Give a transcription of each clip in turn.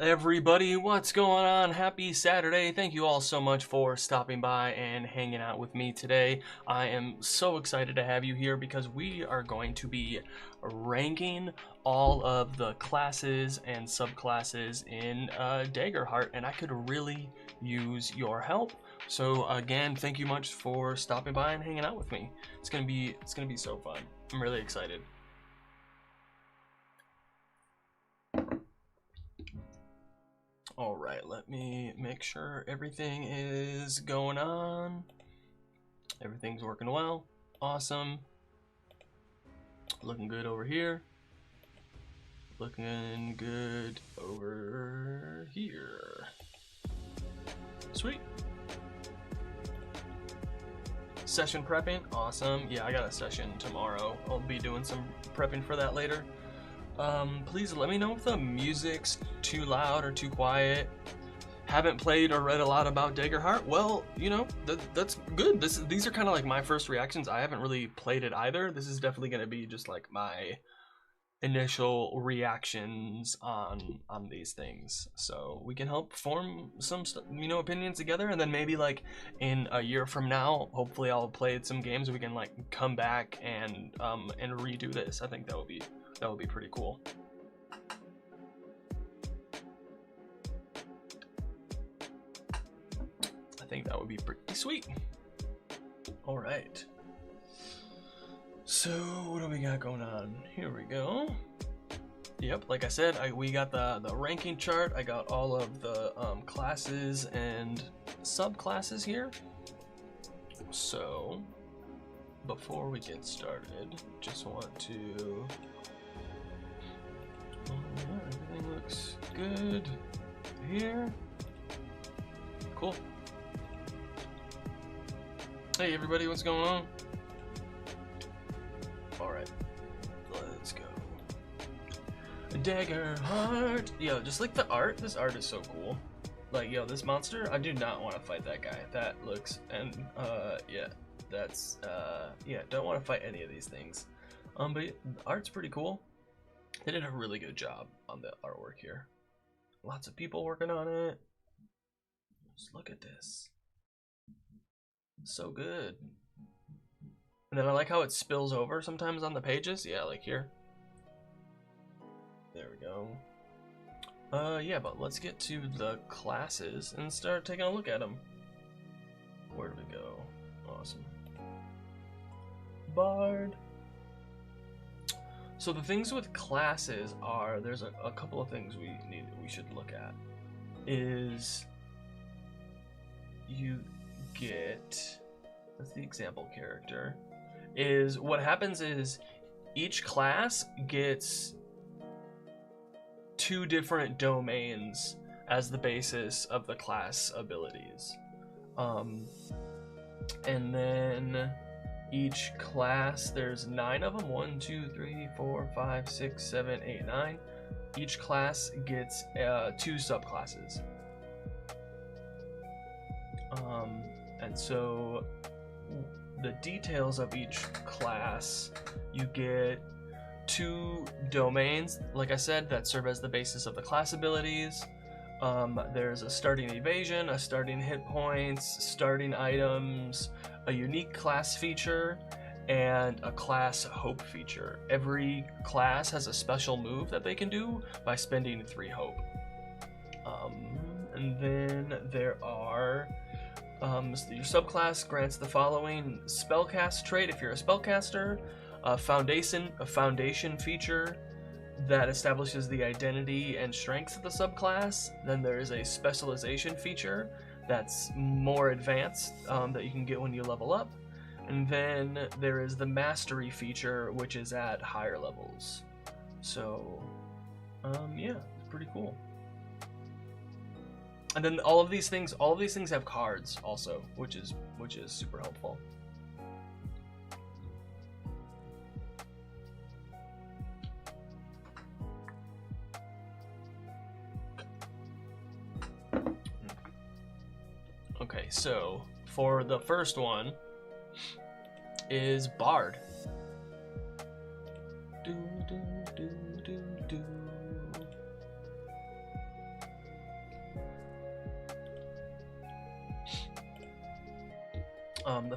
Everybody, what's going on? Happy Saturday. Thank you all so much for stopping by and hanging out with me today. I am so excited to have you here because we are going to be ranking all of the classes and subclasses in Daggerheart, and I could really use your help. So again, thank you much for stopping by and hanging out with me. It's gonna be so fun. I'm really excited. All right, let me make sure everything is going on. Everything's working well. Awesome. Looking good over here. Looking good over here. Sweet. Session prepping, awesome. Yeah, I got a session tomorrow. I'll be doing some prepping for that later. Please let me know if the music's too loud or too quiet. Haven't played or read a lot about Daggerheart. Well, you know, that's good. These are kind of like my first reactions. I haven't really played it either. This is definitely going to be just like my initial reactions on these things, so we can help form some opinions together, and then maybe like in a year from now, hopefully I'll play some games, we can like come back and redo this. I think that would be pretty cool. I think that would be pretty sweet. All right. So what do we got going on? Here we go. Yep, like I said, we got the ranking chart. I got all of the classes and subclasses here. So before we get started, just want to... yeah, everything looks good here. Cool. Hey everybody, what's going on? Alright, let's go. Daggerheart. Yo, just like the art, this art is so cool. Like, yo, this monster, I do not want to fight that guy. That looks, and yeah, that's yeah, don't want to fight any of these things. But the art's pretty cool. They did a really good job on the artwork here. Lots of people working on it. Just look at this. So good. And then I like how it spills over sometimes on the pages. Yeah, like here. There we go. Yeah, but let's get to the classes and start taking a look at them. Where do we go? Awesome. Bard. So the things with classes are, there's a couple of things we should look at. Is you get, that's the example character, is what happens is each class gets 2 different domains as the basis of the class abilities. And then each class, there's 9 of them. 1, 2, 3, 4, 5, 6, 7, 8, 9. Each class gets 2 subclasses. And so the details of each class, you get 2 domains, like I said, that serve as the basis of the class abilities. There's a starting evasion, a starting hit points, starting items, a unique class feature, and a class hope feature. Every class has a special move that they can do by spending 3 hope. And then there are your subclass grants the following: spellcast trait if you're a spellcaster, a foundation feature that establishes the identity and strengths of the subclass. Then there is a specialization feature that's more advanced that you can get when you level up. And then there is the mastery feature, which is at higher levels. So yeah, it's pretty cool. And then all of these things have cards also, which is super helpful. Okay, so for the first one is Bard.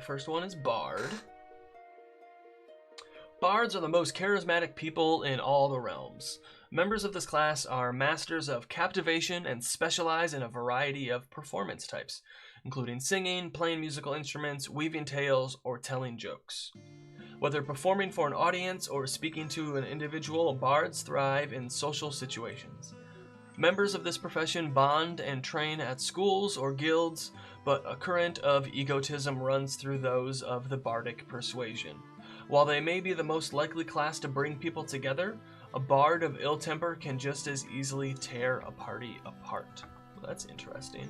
first one is Bard. Bards are the most charismatic people in all the realms. Members of this class are masters of captivation and specialize in a variety of performance types, including singing, playing musical instruments, weaving tales, or telling jokes. Whether performing for an audience or speaking to an individual, bards thrive in social situations. Members of this profession bond and train at schools or guilds, but a current of egotism runs through those of the bardic persuasion. While they may be the most likely class to bring people together, a bard of ill temper can just as easily tear a party apart. Well, that's interesting.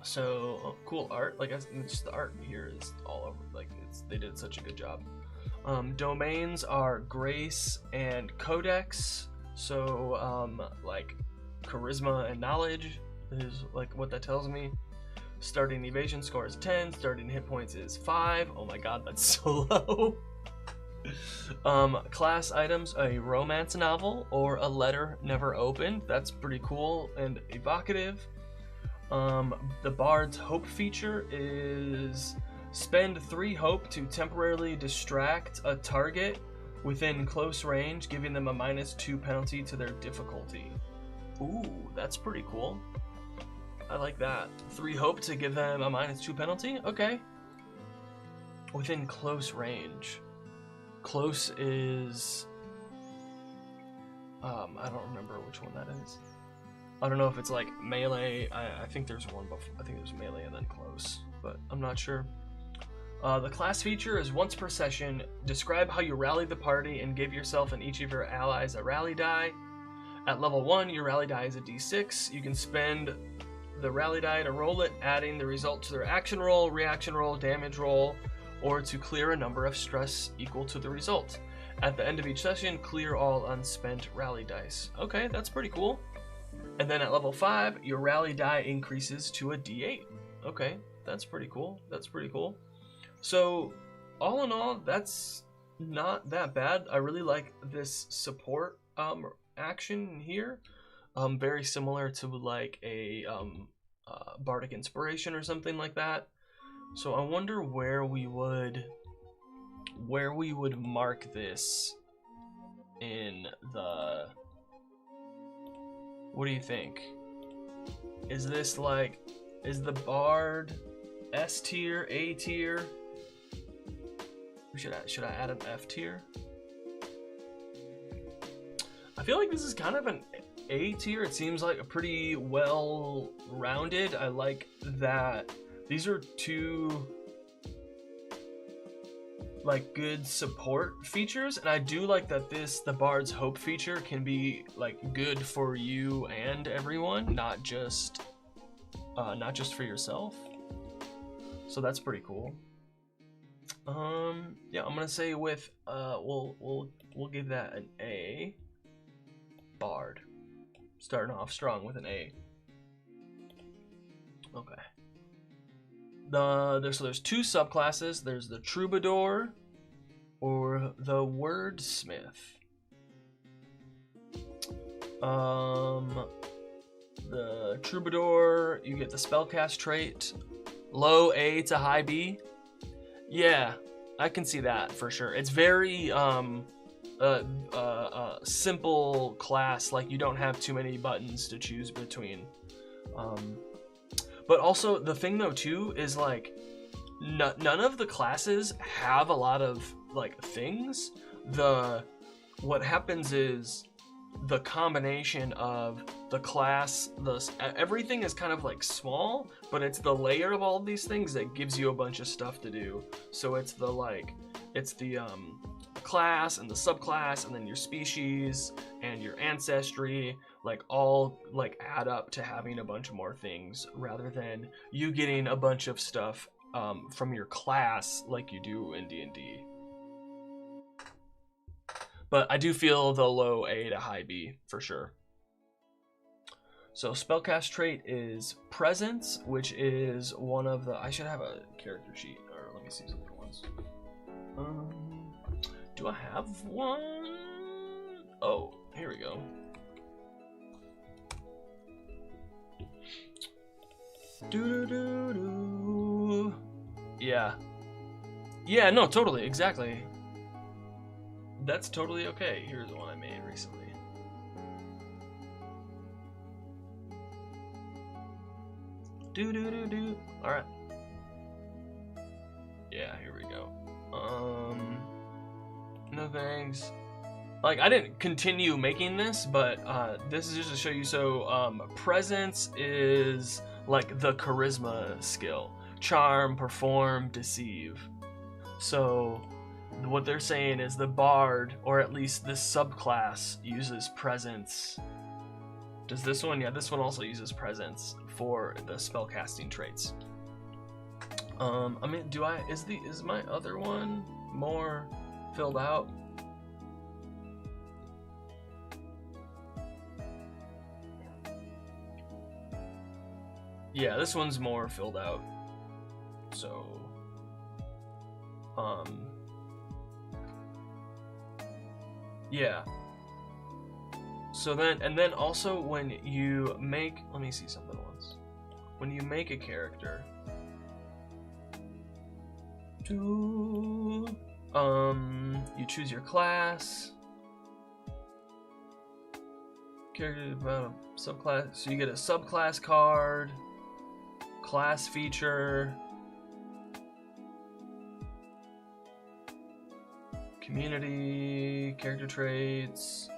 So, cool art. Like, just the art here is all over. Like, they did such a good job. Domains are Grace and Codex. So, like, charisma and knowledge is like what that tells me. Starting evasion score is 10. Starting hit points is 5. Oh my god, that's so low. Class items, a romance novel or a letter never opened. That's pretty cool and evocative. The Bard's Hope feature is spend 3 hope to temporarily distract a target within close range, giving them a -2 penalty to their difficulty. Ooh, that's pretty cool. I like that. 3 hope to give them a -2 penalty? Okay. Within close range. Close is... I don't remember which one that is. I don't know if it's like melee. I think there's one before. I think there's melee and then close, but I'm not sure. The class feature is once per session. Describe how you rallied the party and give yourself and each of your allies a rally die. At level 1, your rally die is a d6. You can spend the rally die to roll it, adding the result to their action roll, reaction roll, damage roll, or to clear a number of stress equal to the result. At the end of each session, clear all unspent rally dice. Okay, that's pretty cool. And then at level 5, your rally die increases to a d8. Okay, that's pretty cool. That's pretty cool. So, all in all, that's not that bad. I really like this support action here. Very similar to like a Bardic Inspiration or something like that. So I wonder where we would mark this in the... What do you think? Is this like, is the Bard S tier, A tier? Should I add an F tier? I feel like this is kind of an A tier. It seems like a pretty well-rounded. I like that these are 2 like good support features, and I do like that the Bard's Hope feature can be like good for you and everyone, not just for yourself. So that's pretty cool. Yeah, I'm gonna say with we'll give that an A. Bard, starting off strong with an A. Okay. There's 2 subclasses. There's the Troubadour or the Wordsmith. The Troubadour, you get the spellcast trait, low A to high B. Yeah, I can see that for sure. It's very simple class. Like, you don't have too many buttons to choose between. But also the thing though too is like none of the classes have a lot of like things. What happens is the combination of the class, everything is kind of like small, but it's the layer of all of these things that gives you a bunch of stuff to do. So it's the class and the subclass and then your species and your ancestry, like all like add up to having a bunch more things rather than you getting a bunch of stuff from your class like you do in D&D. But I do feel the low A to high B for sure. So spellcast trait is Presence, which is one of the... I should have a character sheet, or let me see some other ones. Do I have one? Oh, here we go. Yeah. Yeah, no, totally, exactly. That's totally okay. Here's one I made recently. Do. Alright. Yeah, here we go. No thanks. Like, I didn't continue making this, but this is just to show you. So, presence is like the charisma skill. Charm, perform, deceive. So, what they're saying is the bard, or at least this subclass, uses presence. Does this one? Yeah, this one also uses presence for the spellcasting traits. I mean, is my other one more filled out? Yeah, this one's more filled out. So, yeah. So then also when you make, let me see something once. When you make a character, you choose your class, character subclass, so you get a subclass card, class feature, community, character traits.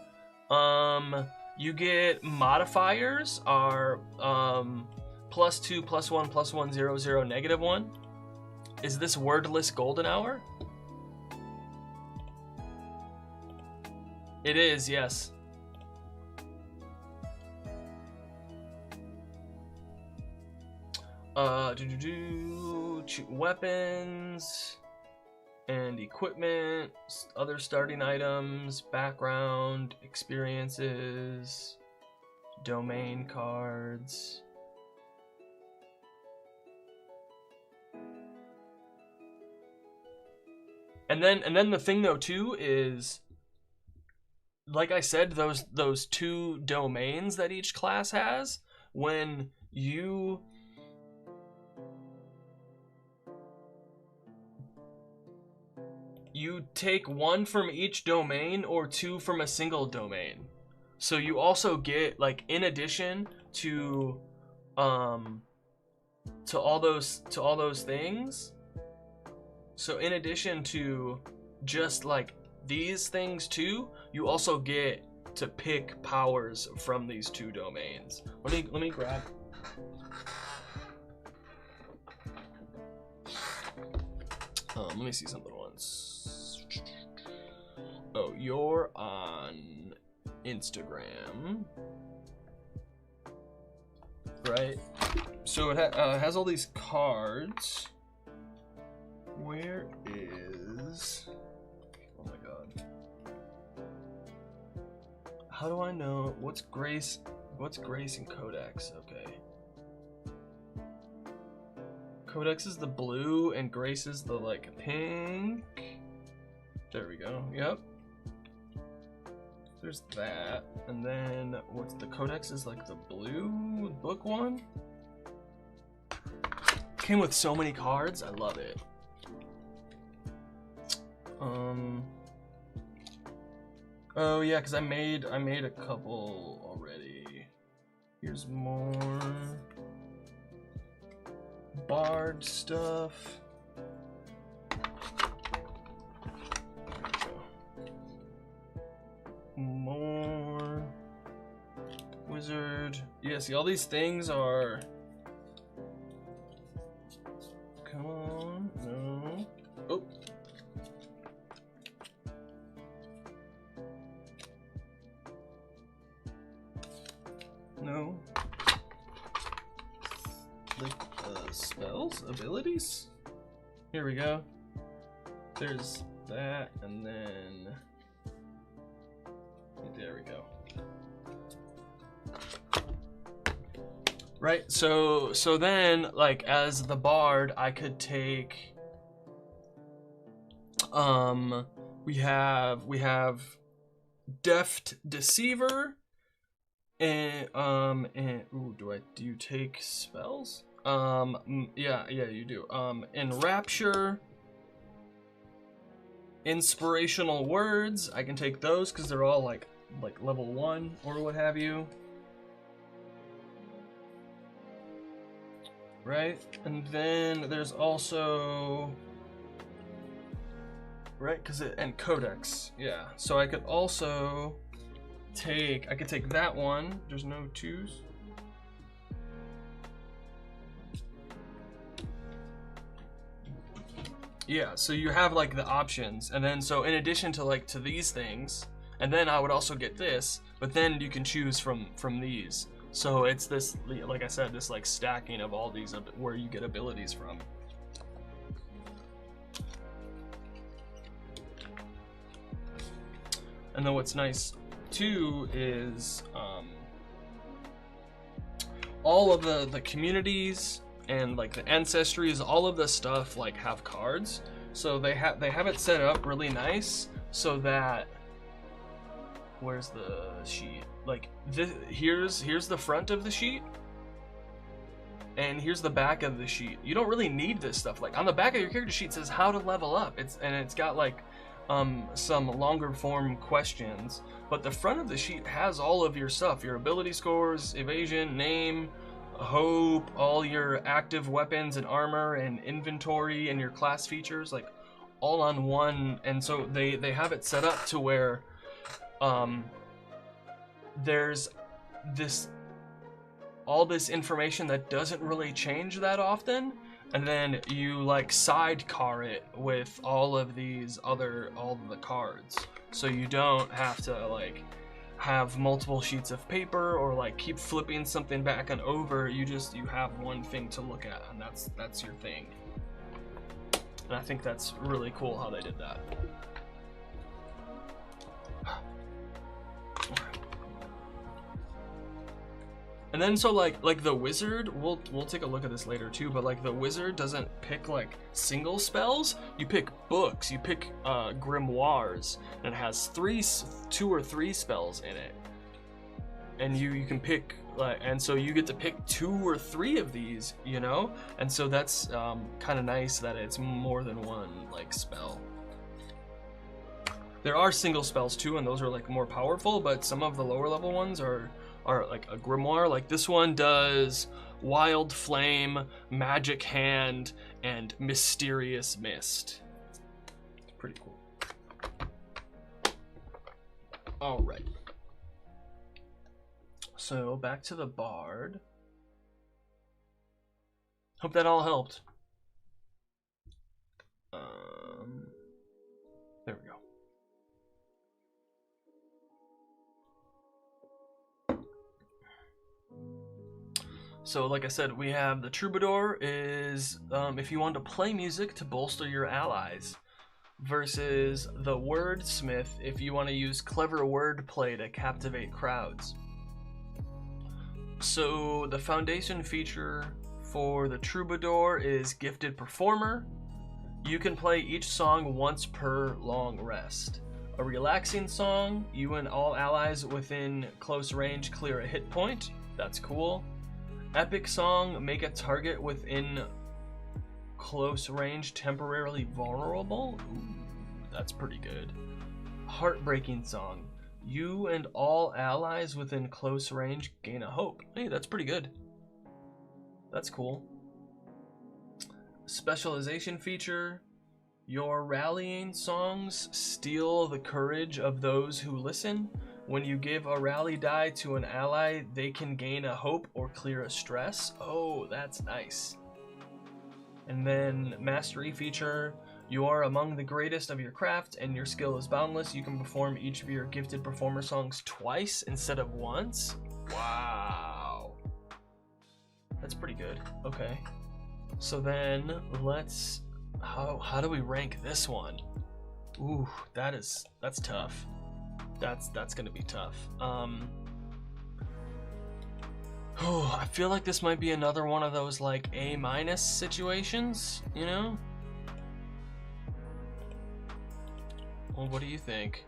You get modifiers are +2, +1, +1, 0, 0, -1. Is this wordless golden hour? It is, yes. Weapons and equipment, other starting items, background, experiences, domain cards. And then the thing though too is, like I said, those 2 domains that each class has, when you take 1 from each domain or 2 from a single domain. So you also get, like, in addition to all those things. So in addition to just like these things too, you also get to pick powers from these 2 domains. Let me grab. Let me see something once. Oh, you're on Instagram, right? So it has all these cards. Where is... Oh my god. How do I know what's Grace and Codex? Okay. Codex is the blue and Grace is the like pink. There we go. Yep. There's that. And then what's the Codex is like the blue book one? Came with so many cards. I love it. Oh yeah, because I made a couple already. Here's more bard stuff. More wizard. Yeah, see, all these things are... Come on, no. Oh. No. Like, spells? Abilities? Here we go. There's that, and then... There we go. Right, so then, like, as the bard, I could take... We have Deft Deceiver, and ooh, do you take spells? Yeah, you do. Enrapture, inspirational words. I can take those because they're all like level 1 or what have you. Right, and then there's also right and codex. Yeah, so I could also take that one. There's no 2s. Yeah, so you have like the options, and then so in addition to like to these things, and then I would also get this, but then you can choose from these. So it's this, like I said, this like stacking of all these where you get abilities from. And then what's nice too is all of the communities and like the ancestries, all of the stuff like have cards. So they have it set up really nice so that where's the sheet? Like this, here's the front of the sheet, and here's the back of the sheet. You don't really need this stuff. Like on the back of your character sheet says how to level up. It's got like some longer form questions, but the front of the sheet has all of your stuff, your ability scores, evasion, name, hope, all your active weapons and armor and inventory and your class features, like all on one. And so they have it set up to where there's all this information that doesn't really change that often, and then you like sidecar it with all of the cards, so you don't have to like have multiple sheets of paper or like keep flipping something back and over. You have one thing to look at, and that's your thing. And I think that's really cool how they did that. And then so like the wizard, we'll take a look at this later too, but like the wizard doesn't pick like single spells. You pick books, you pick grimoires, and it has 2 or 3 spells in it. And you can pick and so you get to pick 2 or 3 of these, you know? And so that's kind of nice that it's more than one like spell. There are single spells too, and those are like more powerful, but some of the lower level ones are like a grimoire. Like this one does Wild Flame, Magic Hand, and Mysterious Mist. It's pretty cool. All right. So back to the bard. Hope that all helped. There we go. So like I said, we have the troubadour is if you want to play music to bolster your allies, versus the wordsmith if you want to use clever wordplay to captivate crowds. So the foundation feature for the troubadour is gifted performer. You can play each song once per long rest. A relaxing song, you and all allies within close range clear a hit point. That's cool. Epic song, make a target within close range temporarily vulnerable. Ooh, that's pretty good. Heartbreaking song, you and all allies within close range gain a hope. Hey, that's pretty good. That's cool. Specialization feature, your rallying songs steal the courage of those who listen. When you give a rally die to an ally, they can gain a hope or clear a stress. Oh, that's nice. And then mastery feature, you are among the greatest of your craft and your skill is boundless. You can perform each of your gifted performer songs twice instead of once. Wow. That's pretty good. Okay. So then let's, how do we rank this one? Ooh, that's tough. That's gonna be tough. I feel like this might be another one of those like A- situations, you know? Well, what do you think?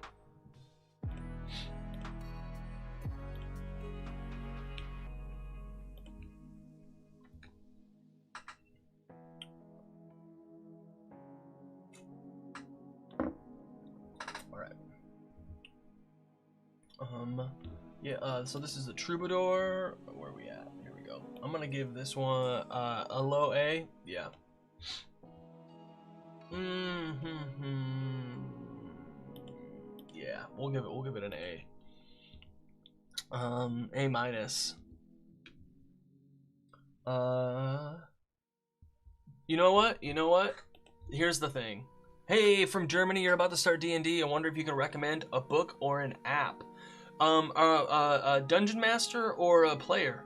Yeah, so this is the Troubadour. Where are we at? Here we go. I'm gonna give this one a low A. Yeah. Yeah, we'll give it an A. A minus. You know what? You know what? Here's the thing. Hey, from Germany, you're about to start D&D. I wonder if you can recommend a book or an app. A dungeon master or a player?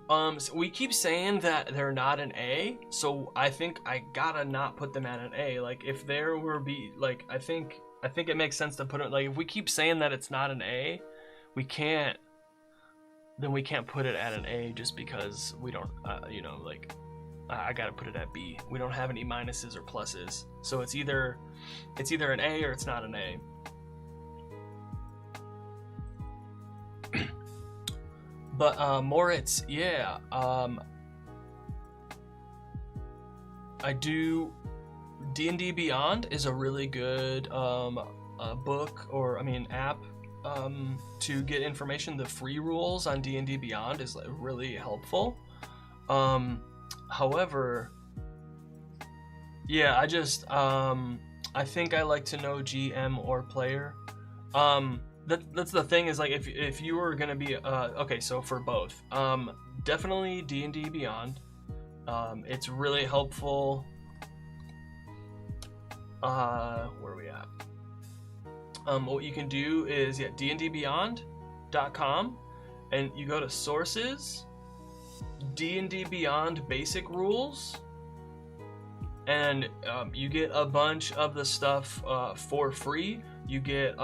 So we keep saying that they're not an A, so I think I gotta not put them at an A. Like if there were be like I think it makes sense to put it like if we keep saying that it's not an A, we can't put it at an A just because we don't you know, like I gotta put it at B. We don't have any minuses or pluses, so it's either an A or it's not an A. But Moritz, yeah, I do. D&D Beyond is a really good book, or I mean app, to get information. The free rules on D&D Beyond is like, really helpful. However, yeah, I just I think I like to know GM or player. That's the thing is like if you were gonna be okay, so for both, definitely D&D Beyond. It's really helpful. Where are we at? What you can do is dndbeyond.com, and you go to sources, D&D Beyond basic rules, and you get a bunch of the stuff for free. You get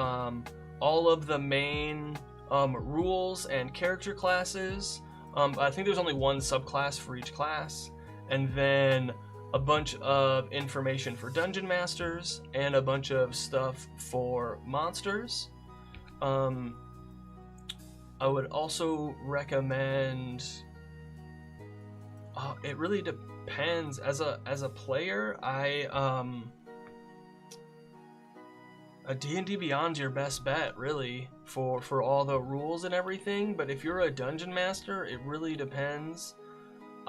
all of the main rules and character classes. I think there's only one subclass for each class, and then a bunch of information for dungeon masters and a bunch of stuff for monsters. I would also recommend. It really depends. As a player, a D&D Beyond's your best bet, really, for all the rules and everything. But if you're a dungeon master, it really depends.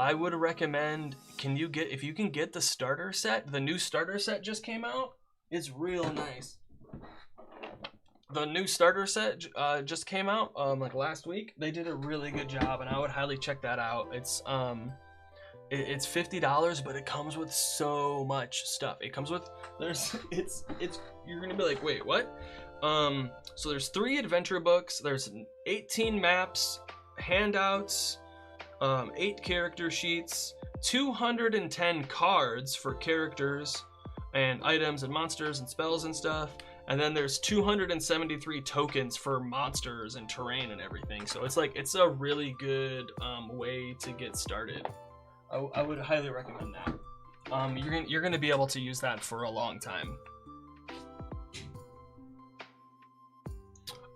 I would recommend, if you can get the starter set, the new starter set just came out. It's real nice. The new starter set just came out like last week. They did a really good job, and I would highly check that out. It's $50, but it comes with so much stuff. It comes with you're gonna be like, wait, what? So there's 3 adventure books. There's 18 maps, handouts, 8 character sheets, 210 cards for characters and items and monsters and spells and stuff, and then there's 273 tokens for monsters and terrain and everything. So it's a really good way to get started. I would highly recommend that. You're gonna be able to use that for a long time.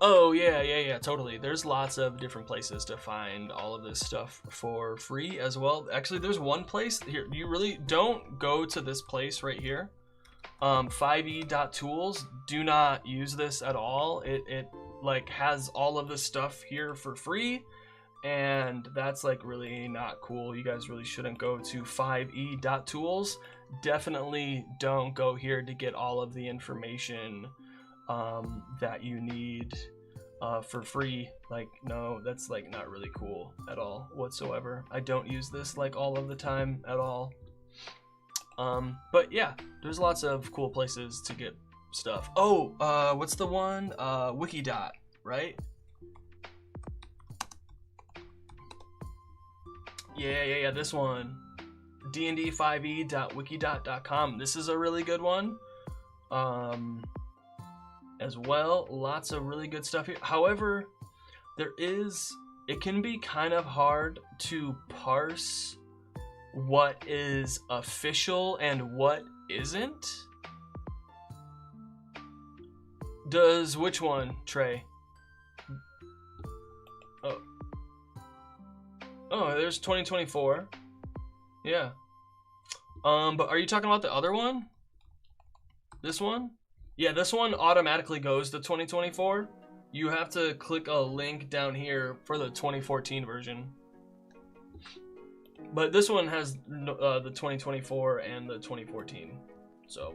Oh yeah, totally. There's lots of different places to find all of this stuff for free as well. Actually, there's one place here. You really don't go to this place right here. 5e.tools. Do not use this at all. It like has all of this stuff here for free, and that's like really not cool. You guys really shouldn't go to 5e.tools. Definitely don't go here to get all of the information that you need for free. Like, no, that's like not really cool at all whatsoever. I don't use this like all of the time at all. But yeah, there's lots of cool places to get stuff. Oh, what's the one? Wikidot, right? Yeah, this one. dnd5e.wikidot.com. This is a really good one. As well, lots of really good stuff here. However, it can be kind of hard to parse what is official and what isn't. Does which one, Trey? Oh, there's 2024. Yeah. But are you talking about the other one? This one? Yeah, this one automatically goes to 2024. You have to click a link down here for the 2014 version. But this one has the 2024 and the 2014. So,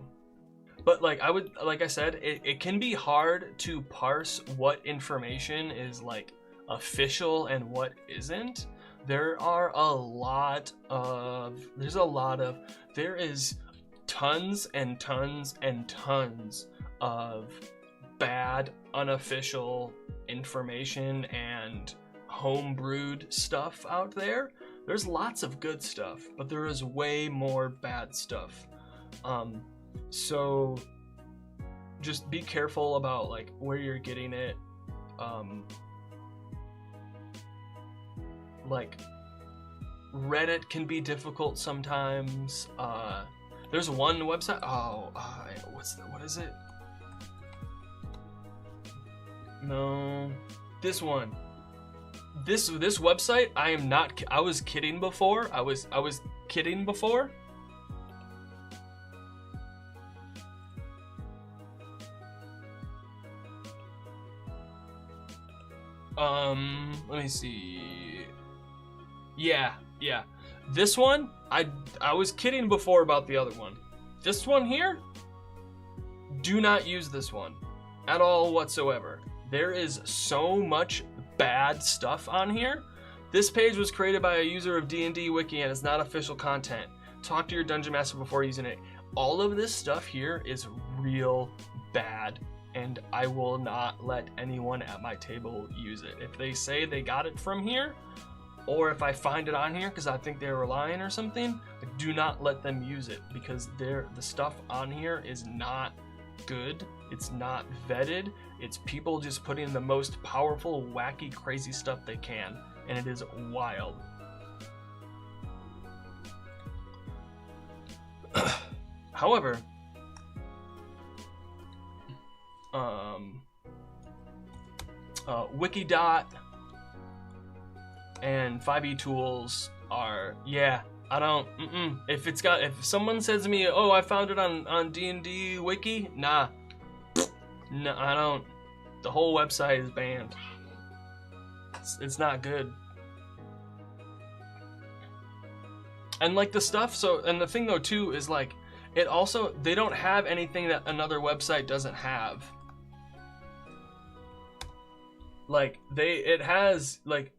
but like I said, it can be hard to parse what information is like official and what isn't. There is tons and tons and tons of bad unofficial information and homebrewed stuff out there. There's lots of good stuff, but there is way more bad stuff. So just be careful about like where you're getting it. Like Reddit can be difficult sometimes. There's one website. What is it? No, this one. This website. I was kidding before. I was kidding before. Let me see. Yeah. This one, I was kidding before about the other one. This one here, do not use this one at all whatsoever. There is so much bad stuff on here. This page was created by a user of D&D Wiki and is not official content. Talk to your dungeon master before using it. All of this stuff here is real bad, and I will not let anyone at my table use it. If they say they got it from here, or if I find it on here because I think they're lying or something, do not let them use it, because the stuff on here is not good. It's not vetted. It's people just putting the most powerful, wacky, crazy stuff they can, and it is wild. However, Wikidot and 5e tools are, yeah, I don't, if someone says to me, oh, I found it on D&D Wiki, nah, no, I don't. The whole website is banned. It's not good. And like the stuff, and the thing though too is like, it also, they don't have anything that another website doesn't have. Like it has like,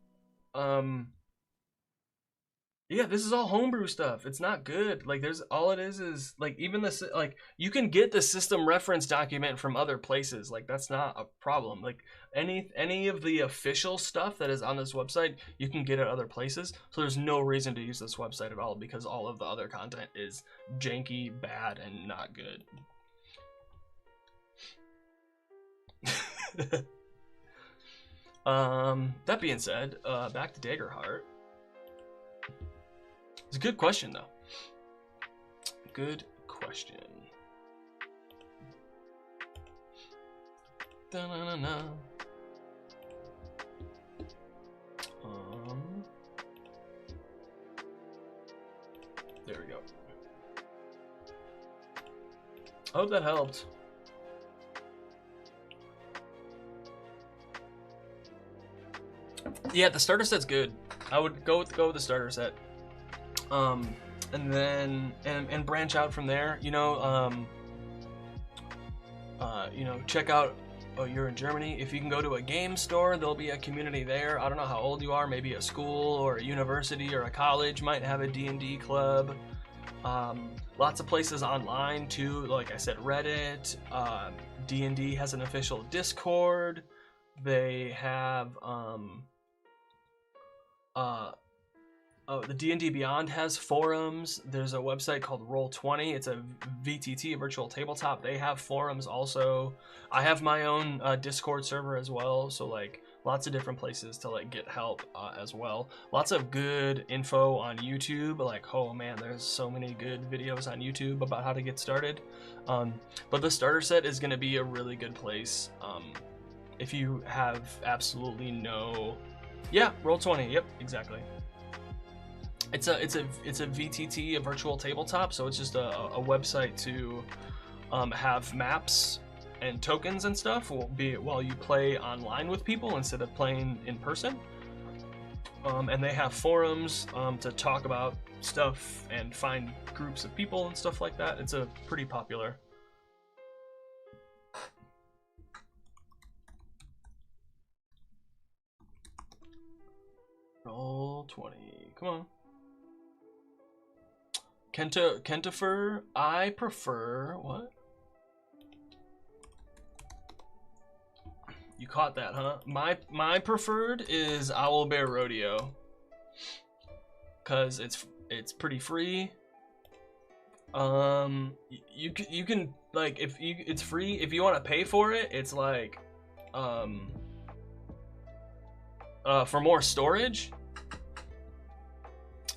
yeah, this is all homebrew stuff. It's not good. Like there's, all it is like, even this, like you can get the system reference document from other places. Like that's not a problem. Like any of the official stuff that is on this website, you can get at other places. So there's no reason to use this website at all, because all of the other content is janky, bad, and not good. That being said, back to Daggerheart. It's a good question, though. Good question. Da-na-na-na. There we go. I hope that helped. Yeah, the starter set's good. I would go with the starter set. And then and branch out from there. You know, check out. Oh, you're in Germany. If you can go to a game store, there'll be a community there. I don't know how old you are. Maybe a school or a university or a college might have a D&D club. Lots of places online too. Like I said, Reddit. D&D has an official Discord. They have the D&D Beyond has forums. There's a website called Roll20. It's a VTT, a virtual tabletop. They have forums also. I have my own Discord server as well. So like lots of different places to like get help as well. Lots of good info on YouTube. Like, oh man, there's so many good videos on YouTube about how to get started. But the starter set is going to be a really good place. If you have absolutely no... Yeah, Roll20. Yep, exactly. It's a VTT, a virtual tabletop, so it's just a website to have maps and tokens and stuff while you play online with people instead of playing in person. And they have forums to talk about stuff and find groups of people and stuff like that. It's a pretty popular. Roll 20. Come on. Kentifer, I prefer what? You caught that, huh? My preferred is Owlbear Rodeo, cause it's pretty free. You can like it's free if you want to pay for it. It's like for more storage.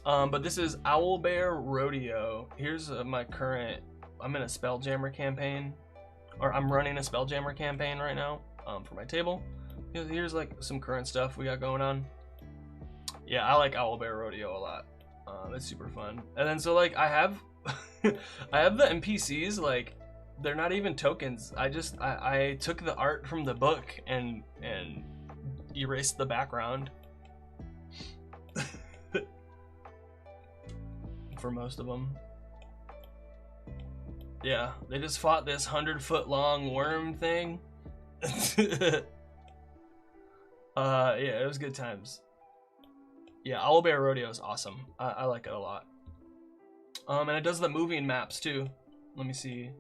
But this is Owlbear Rodeo. Here's my current. I'm in a Spelljammer campaign, or I'm running a Spelljammer campaign right now. For my table. Here's like some current stuff we got going on. Yeah, I like Owlbear Rodeo a lot. It's super fun. And then so like I have I have the NPCs, like they're not even tokens. I took the art from the book and erased the background. For most of them. Yeah, they just fought this 100-foot long worm thing. Yeah, it was good times. Yeah, Owlbear Rodeo is awesome. I like it a lot. And it does the moving maps too. Let me see.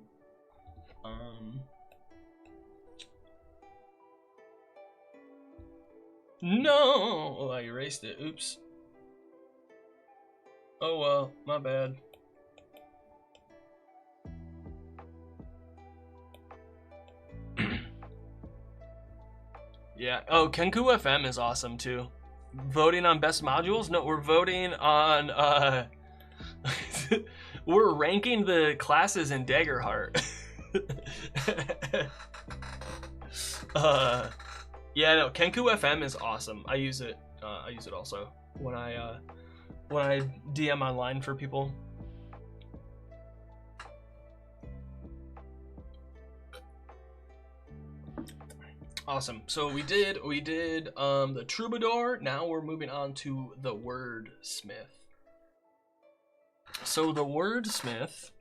No! Oh, I erased it. Oops. Oh well, my bad. Yeah. Oh, Kenku FM is awesome too. Voting on best modules? No, we're voting on we're ranking the classes in Daggerheart. Yeah, no, Kenku FM is awesome. I use it also when I DM online for people. Awesome. So we did the Troubadour. Now we're moving on to the Wordsmith. So the Wordsmith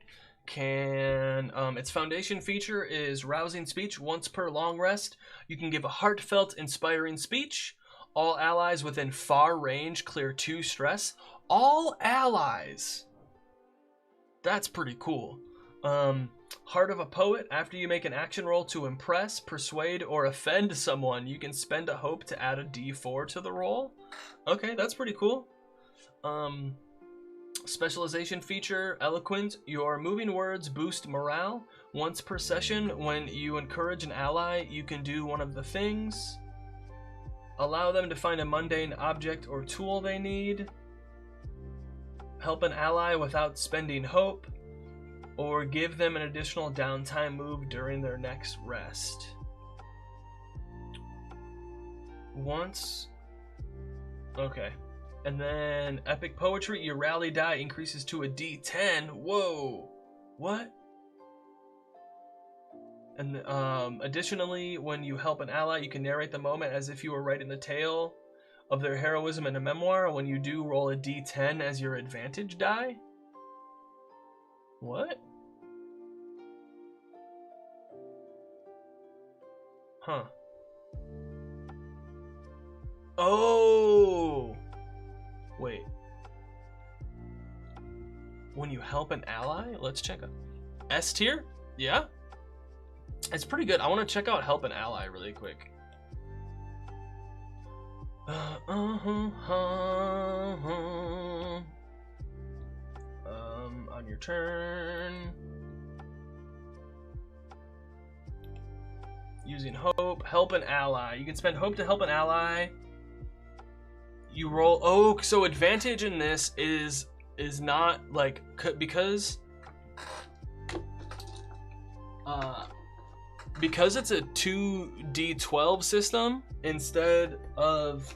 can its foundation feature is rousing speech once per long rest. You can give a heartfelt, inspiring speech. All allies within far range clear 2 stress. All allies. That's pretty cool. Heart of a Poet. After you make an action roll to impress, persuade, or offend someone, you can spend a hope to add a d4 to the roll. Okay, that's pretty cool. Specialization feature, Eloquent. Your moving words boost morale. Once per session, when you encourage an ally, you can do one of the things. Allow them to find a mundane object or tool they need. Help an ally without spending hope. Or give them an additional downtime move during their next rest. Once. Okay. And then Epic Poetry, your rally die increases to a D10. Whoa. What? And additionally, when you help an ally, you can narrate the moment as if you were writing the tale of their heroism in a memoir. When you do, roll a D10 as your advantage die. What? Huh. Oh! Wait. When you help an ally? Let's check out. S tier? Yeah? It's pretty good. I want to check out Help an Ally really quick. On your turn. Using hope, help an ally. You can spend hope to help an ally. You roll. Oh, so advantage in this is not like because it's a 2d12 system instead of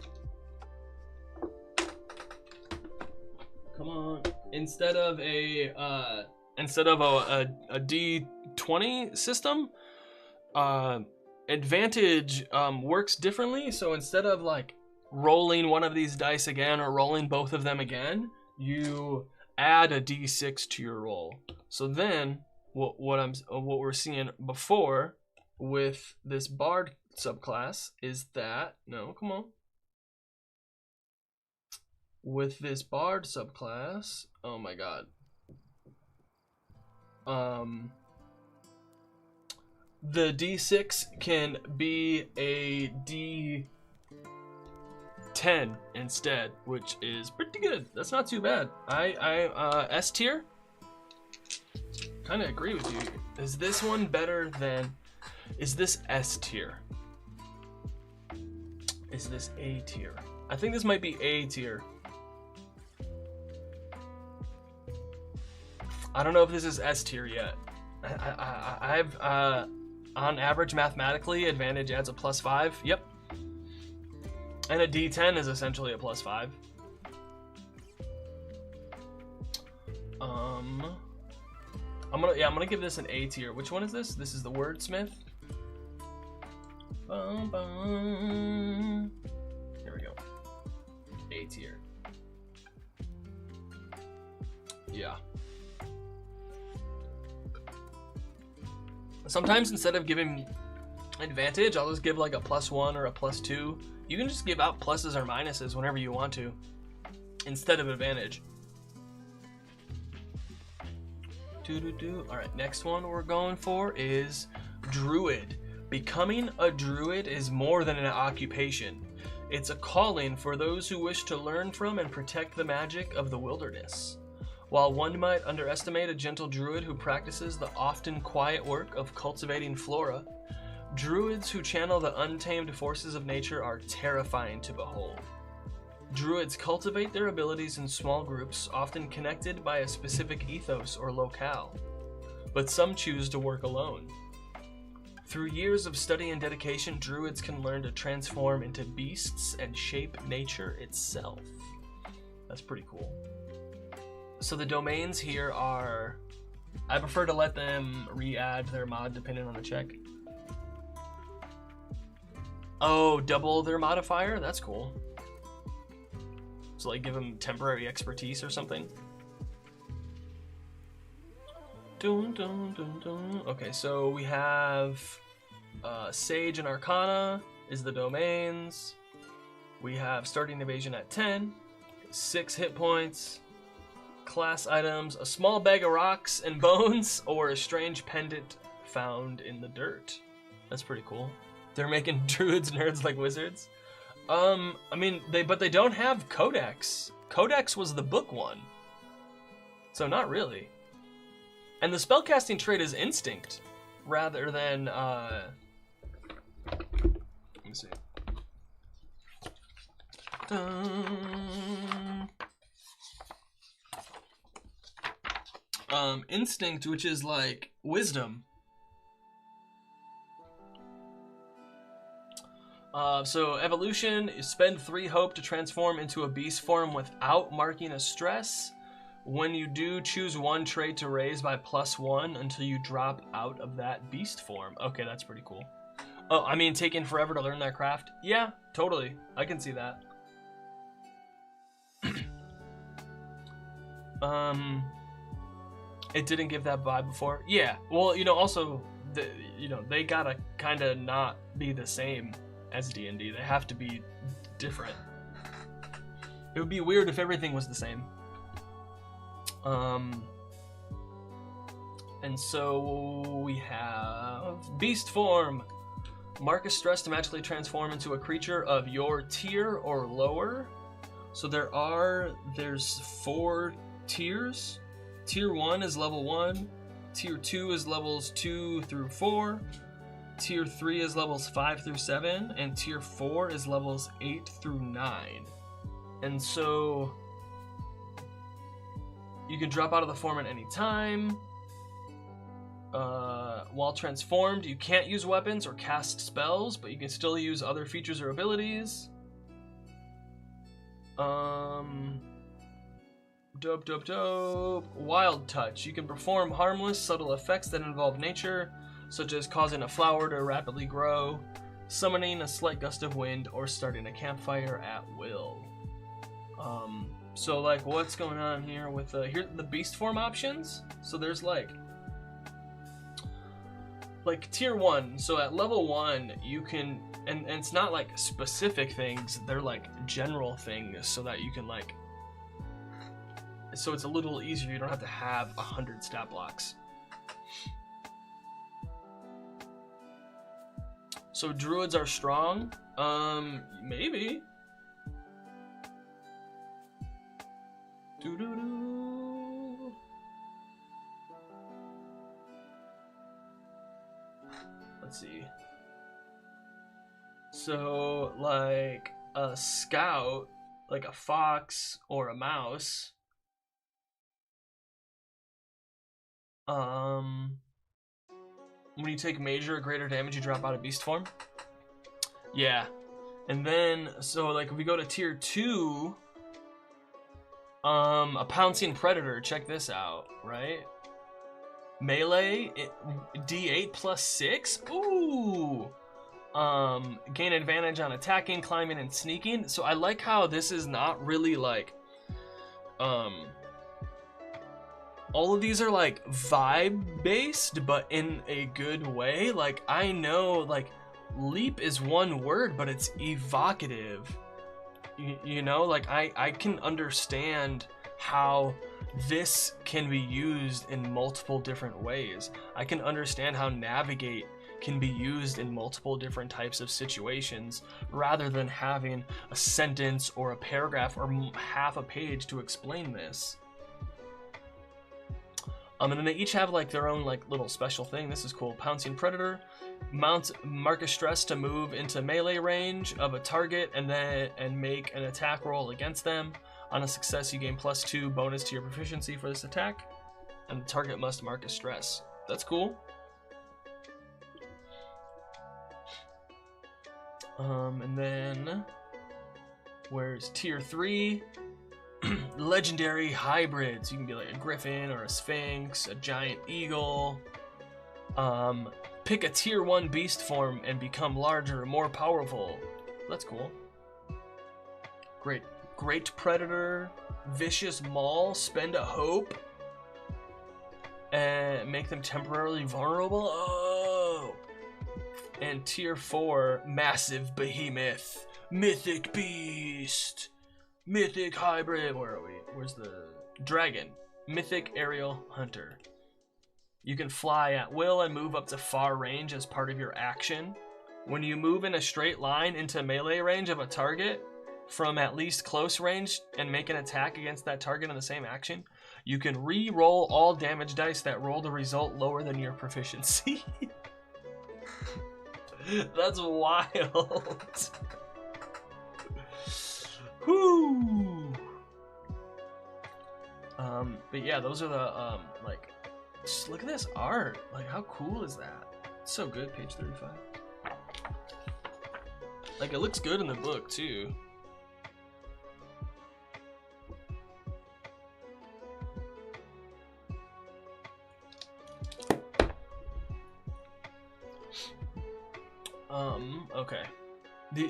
Come on. Instead of a D20 system, advantage works differently. So instead of like rolling one of these dice again or rolling both of them again, you add a D6 to your roll. So then what we're seeing before with this bard subclass is that with this bard subclass, oh my god, the D6 can be a D10 instead, which is pretty good. That's not too bad. I S tier. Kind of agree with you. Is this one better than? Is this S tier? Is this A tier? I think this might be A tier. I don't know if this is S tier yet. I've on average mathematically, advantage adds a +5. Yep. And a D10 is essentially a +5. I'm gonna give this an A tier. Which one is this? This is the Wordsmith. Bum, bum. Here we go. A tier. Yeah. Sometimes instead of giving advantage, I'll just give like a +1 or a +2. You can just give out pluses or minuses whenever you want to, instead of advantage. Alright, next one we're going for is Druid. Becoming a Druid is more than an occupation. It's a calling for those who wish to learn from and protect the magic of the wilderness. While one might underestimate a gentle druid who practices the often quiet work of cultivating flora, druids who channel the untamed forces of nature are terrifying to behold. Druids cultivate their abilities in small groups, often connected by a specific ethos or locale, but some choose to work alone. Through years of study and dedication, druids can learn to transform into beasts and shape nature itself. That's pretty cool. So the domains here are, I prefer to let them re-add their mod depending on the check. Oh, double their modifier? That's cool. So like give them temporary expertise or something. Dun, dun, dun, dun. Okay, so we have Sage and Arcana is the domains. We have starting evasion at 10, 6 hit points, class items, a small bag of rocks and bones, or a strange pendant found in the dirt. That's pretty cool. They're making druids nerds like wizards. I mean, they don't have Codex. Codex was the book one, so not really. And the spellcasting trait is instinct, rather than let me see. Instinct, which is like wisdom. So evolution is spend 3 hope to transform into a beast form without marking a stress. When you do, choose 1 trait to raise by +1 until you drop out of that beast form. Okay, that's pretty cool. Oh, I mean, taking forever to learn that craft? Yeah, totally. I can see that. It didn't give that vibe before. Yeah, well, also, they gotta kind of not be the same as D&D. They have to be different. It would be weird if everything was the same. And so we have beast form. Mark a stress to magically transform into a creature of your tier or lower. So there's 4 tiers. Tier 1 is level 1. Tier 2 is levels 2 through 4. Tier 3 is levels 5 through 7. And Tier 4 is levels 8 through 9. And so you can drop out of the form at any time. While transformed, you can't use weapons or cast spells, but you can still use other features or abilities. Dope, dope, dope. Wild touch. You can perform harmless, subtle effects that involve nature, such as causing a flower to rapidly grow, summoning a slight gust of wind, or starting a campfire at will. So like what's going on here with here the beast form options? So there's like tier 1. So at level 1 you can and it's not like specific things, they're like general things so that you can like, so it's a little easier, you don't have to have 100 stat blocks. So druids are strong? Maybe. Doo-doo-doo. Let's see. So, like a scout, like a fox or a mouse, when you take major or greater damage, you drop out of beast form. Yeah. And then, so like if we go to tier 2, a pouncing predator, check this out, right? Melee, D8 plus 6. Ooh. Gain advantage on attacking, climbing, and sneaking. So I like how this is not really like, all of these are like vibe based, but in a good way. Like I know like leap is one word, but it's evocative. You know, like I can understand how this can be used in multiple different ways. I can understand how navigate can be used in multiple different types of situations rather than having a sentence or a paragraph or half a page to explain this. And then they each have like their own like little special thing. This is cool. Pouncing predator. Mark a stress to move into melee range of a target and make an attack roll against them. On a success, you gain +2 bonus to your proficiency for this attack, and the target must mark a stress. That's cool. And then where's tier 3? Legendary hybrids. You can be like a griffin or a sphinx, a giant eagle. Pick a tier 1 beast form and become larger, more powerful. That's cool. Great predator, vicious maul, spend a hope, and make them temporarily vulnerable. Oh. And tier 4, massive behemoth, mythic beast, mythic hybrid. Where are we? Where's the dragon? Mythic aerial hunter. You can fly at will and move up to far range as part of your action. When you move in a straight line into melee range of a target from at least close range and make an attack against that target in the same action, you can re-roll all damage dice that roll the result lower than your proficiency. That's wild. Whoo. But yeah, those are the like, just look at this art. Like, how cool is that? It's so good. Page 35. Like, it looks good in the book too. Okay.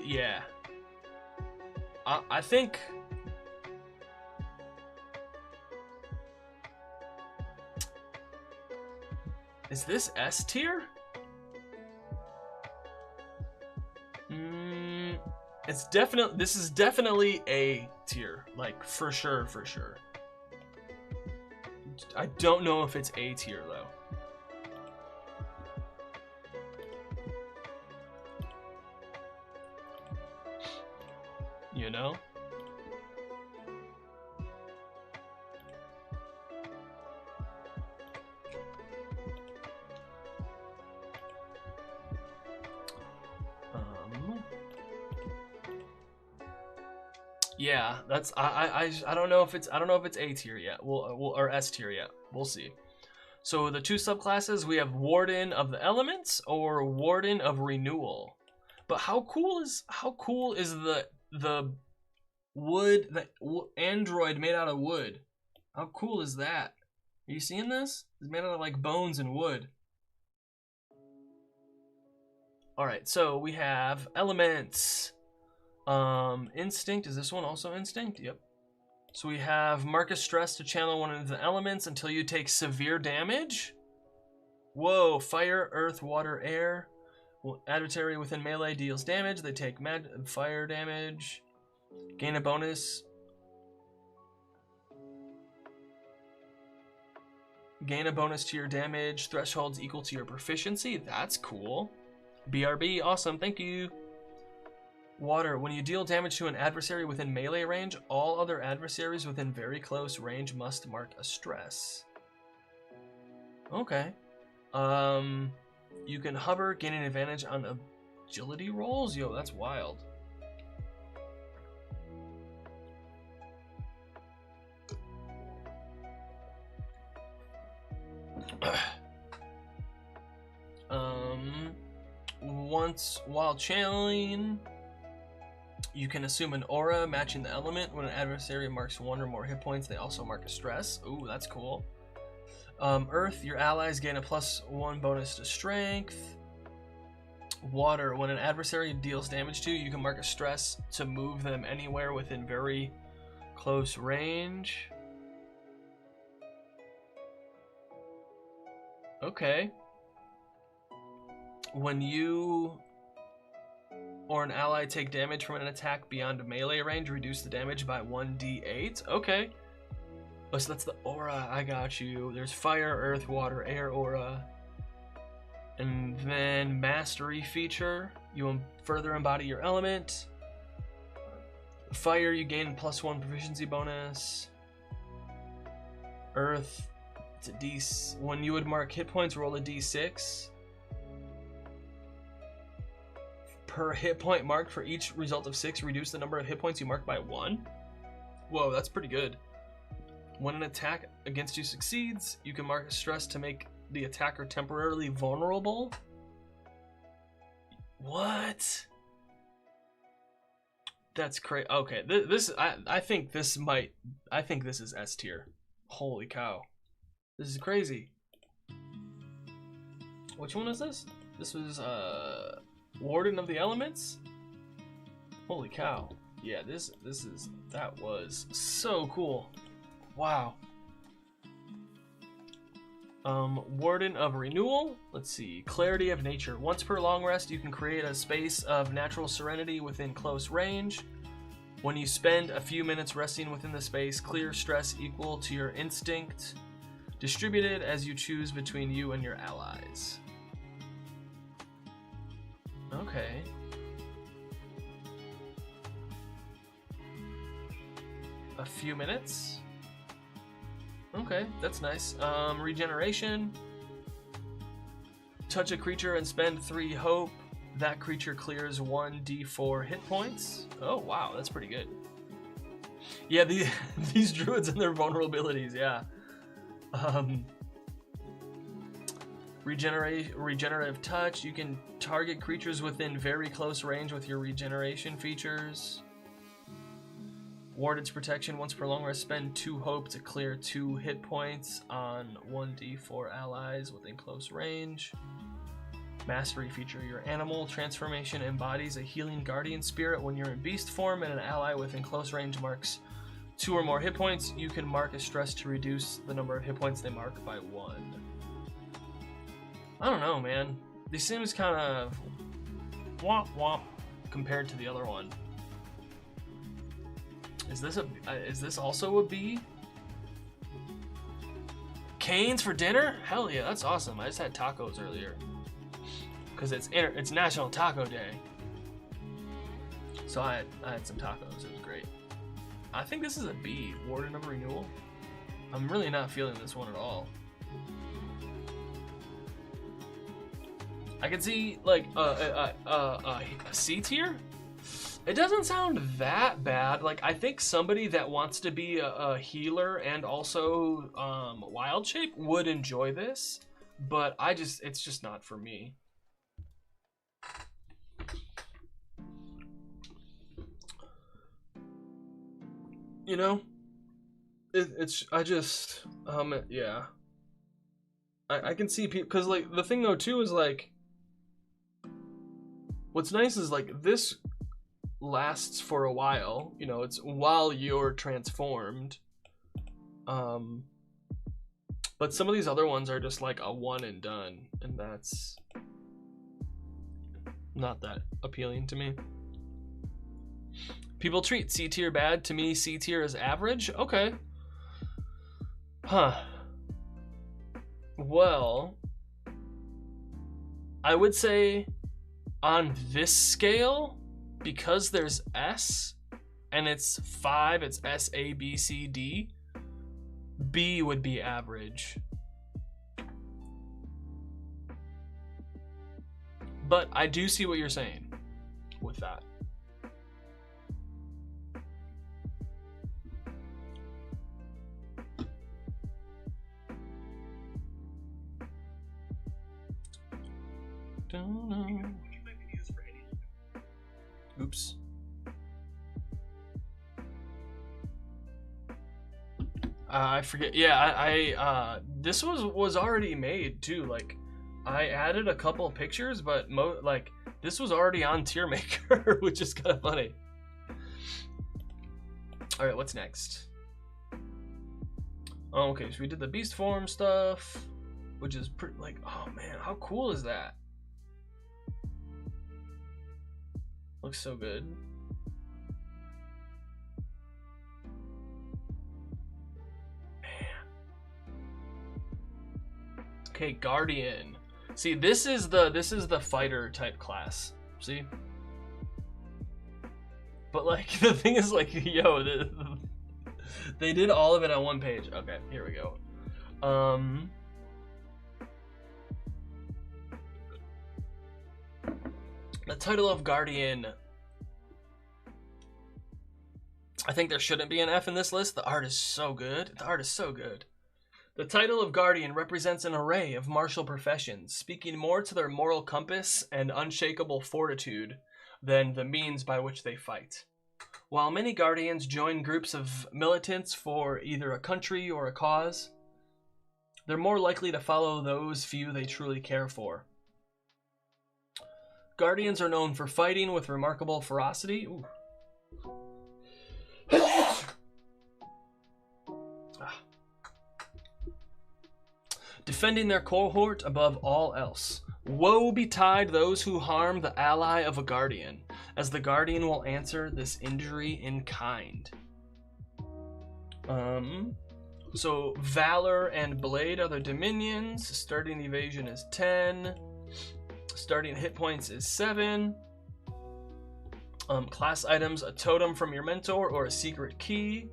Yeah. I think is this S tier? It's definitely, this is definitely A tier, like for sure. I don't know if it's A tier though. You know? Yeah, that's I don't know if it's A tier yet. Or S tier yet. We'll see. So the two subclasses, we have Warden of the Elements or Warden of Renewal. But how cool is the wood, the android made out of wood? How cool is that? Are you seeing this? It's made out of like bones and wood. Alright, so we have elements. Instinct. Is this one also instinct? Yep. So we have Marcus Stress to channel one of the elements until you take severe damage. Whoa, fire, earth, water, air. Adversary within melee deals damage. They take fire damage. Gain a bonus. Gain a bonus to your damage. Thresholds equal to your proficiency. That's cool. BRB, awesome, thank you. Water. When you deal damage to an adversary within melee range, all other adversaries within very close range must mark a stress. Okay. You can hover, gaining advantage on agility rolls? Yo, that's wild. Once while channeling, you can assume an aura matching the element. When an adversary marks one or more hit points, they also mark a stress. Ooh, that's cool. Earth, your allies gain a +1 bonus to strength. Water, when an adversary deals damage to you, you can mark a stress to move them anywhere within very close range. Okay. When you or an ally take damage from an attack beyond melee range, reduce the damage by 1d8. Okay. Oh, so that's the aura. I got you. There's fire, earth, water, air aura. And then mastery feature. You further embody your element. Fire, you gain +1 proficiency bonus. Earth, it's a D. When you would mark hit points, roll a d6. Per hit point marked for each result of 6, reduce the number of hit points you mark by 1. Whoa, that's pretty good. When an attack against you succeeds, you can mark a stress to make the attacker temporarily vulnerable. What? That's crazy. Okay, I think this is S tier. Holy cow, this is crazy. Which one is this? This was Warden of the Elements. Holy cow. Yeah, that was so cool. Wow. Warden of Renewal. Let's see. Clarity of Nature. Once per long rest, you can create a space of natural serenity within close range. When you spend a few minutes resting within the space, clear stress equal to your instinct, distributed as you choose between you and your allies. Okay. A few minutes. Okay, that's nice. Regeneration. Touch a creature and spend 3 hope. That creature clears 1d4 hit points. Oh wow, that's pretty good. Yeah, these druids and their vulnerabilities, yeah. Regenerative touch. You can target creatures within very close range with your regeneration features. Warden's protection. Once per long rest, spend 2 hope to clear 2 hit points on 1d4 allies within close range. Mastery feature. Your animal transformation embodies a healing guardian spirit. When you're in beast form and an ally within close range marks 2 or more hit points, you can mark a stress to reduce the number of hit points they mark by 1. I don't know, man. This seems kind of womp womp compared to the other one. Is this also a B? Canes for dinner? Hell yeah, that's awesome. I just had tacos earlier. Because it's National Taco Day. So I had some tacos. It was great. I think this is a B. Warden of Renewal. I'm really not feeling this one at all. I could see like a C tier. It doesn't sound that bad. Like, I think somebody that wants to be a healer and also wild shape would enjoy this, but it's just not for me. You know, I just yeah. I can see people, because like the thing though too is like, what's nice is like this lasts for a while, you know, it's while you're transformed. But some of these other ones are just like a one and done, and that's not that appealing to me. People treat C tier bad. To me, C tier is average. Okay. Huh. Well, I would say on this scale, because there's S and it's 5, it's S, A, B, C, D, B would be average. But I do see what you're saying with that. Don't know. Oops. I forget. Yeah, I this was already made too. Like, I added a couple pictures, but like this was already on Tier Maker, which is kind of funny. All right, what's next? Oh, okay, so we did the beast form stuff, which is pretty, like, oh man, how cool is that? Looks so good. Man. Okay, Guardian. See, this is the fighter type class. See? But like the thing is, like, yo, they did all of it on one page. Okay, here we go. The title of Guardian. I think there shouldn't be an F in this list. The art is so good. The art is so good. The title of Guardian represents an array of martial professions, speaking more to their moral compass and unshakable fortitude than the means by which they fight. While many Guardians join groups of militants for either a country or a cause, they're more likely to follow those few they truly care for. Guardians are known for fighting with remarkable ferocity. Ooh. Defending their cohort above all else. Woe betide those who harm the ally of a Guardian, as the Guardian will answer this injury in kind. So Valor and Blade are their dominions. Starting evasion is 10. Starting hit points is 7. Class items, a totem from your mentor or a secret key.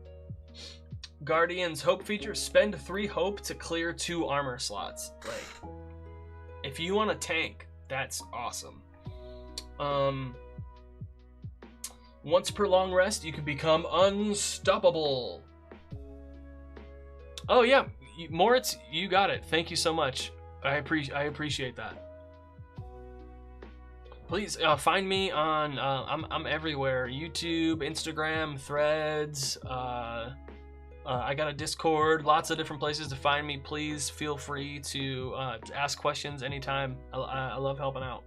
Guardian's hope feature, spend 3 hope to clear 2 armor slots. Like, if you want a tank, that's awesome. Once per long rest, you can become unstoppable. Oh yeah, Moritz, you got it. Thank you so much. I appreciate that. Please find me on I'm everywhere. YouTube, Instagram, Threads. I got a Discord. Lots of different places to find me. Please feel free to ask questions anytime. I love helping out.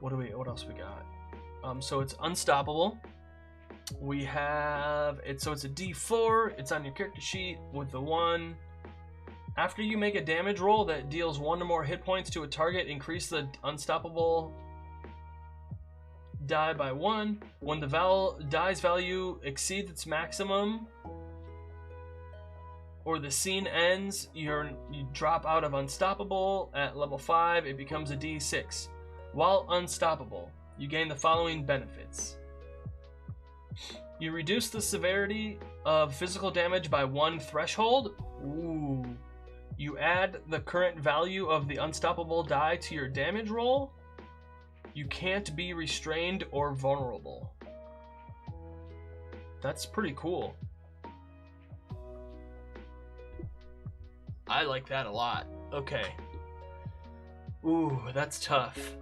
What else we got? So it's unstoppable. We have it. So it's a D4. It's on your character sheet with the 1. After you make a damage roll that deals 1 or more hit points to a target, increase the unstoppable die by 1. When the die's value exceeds its maximum, or the scene ends, you drop out of unstoppable. At level 5, it becomes a D6. While unstoppable, you gain the following benefits. You reduce the severity of physical damage by 1 threshold. Ooh. You add the current value of the unstoppable die to your damage roll. You can't be restrained or vulnerable. That's pretty cool. I like that a lot. Okay. Ooh, that's tough.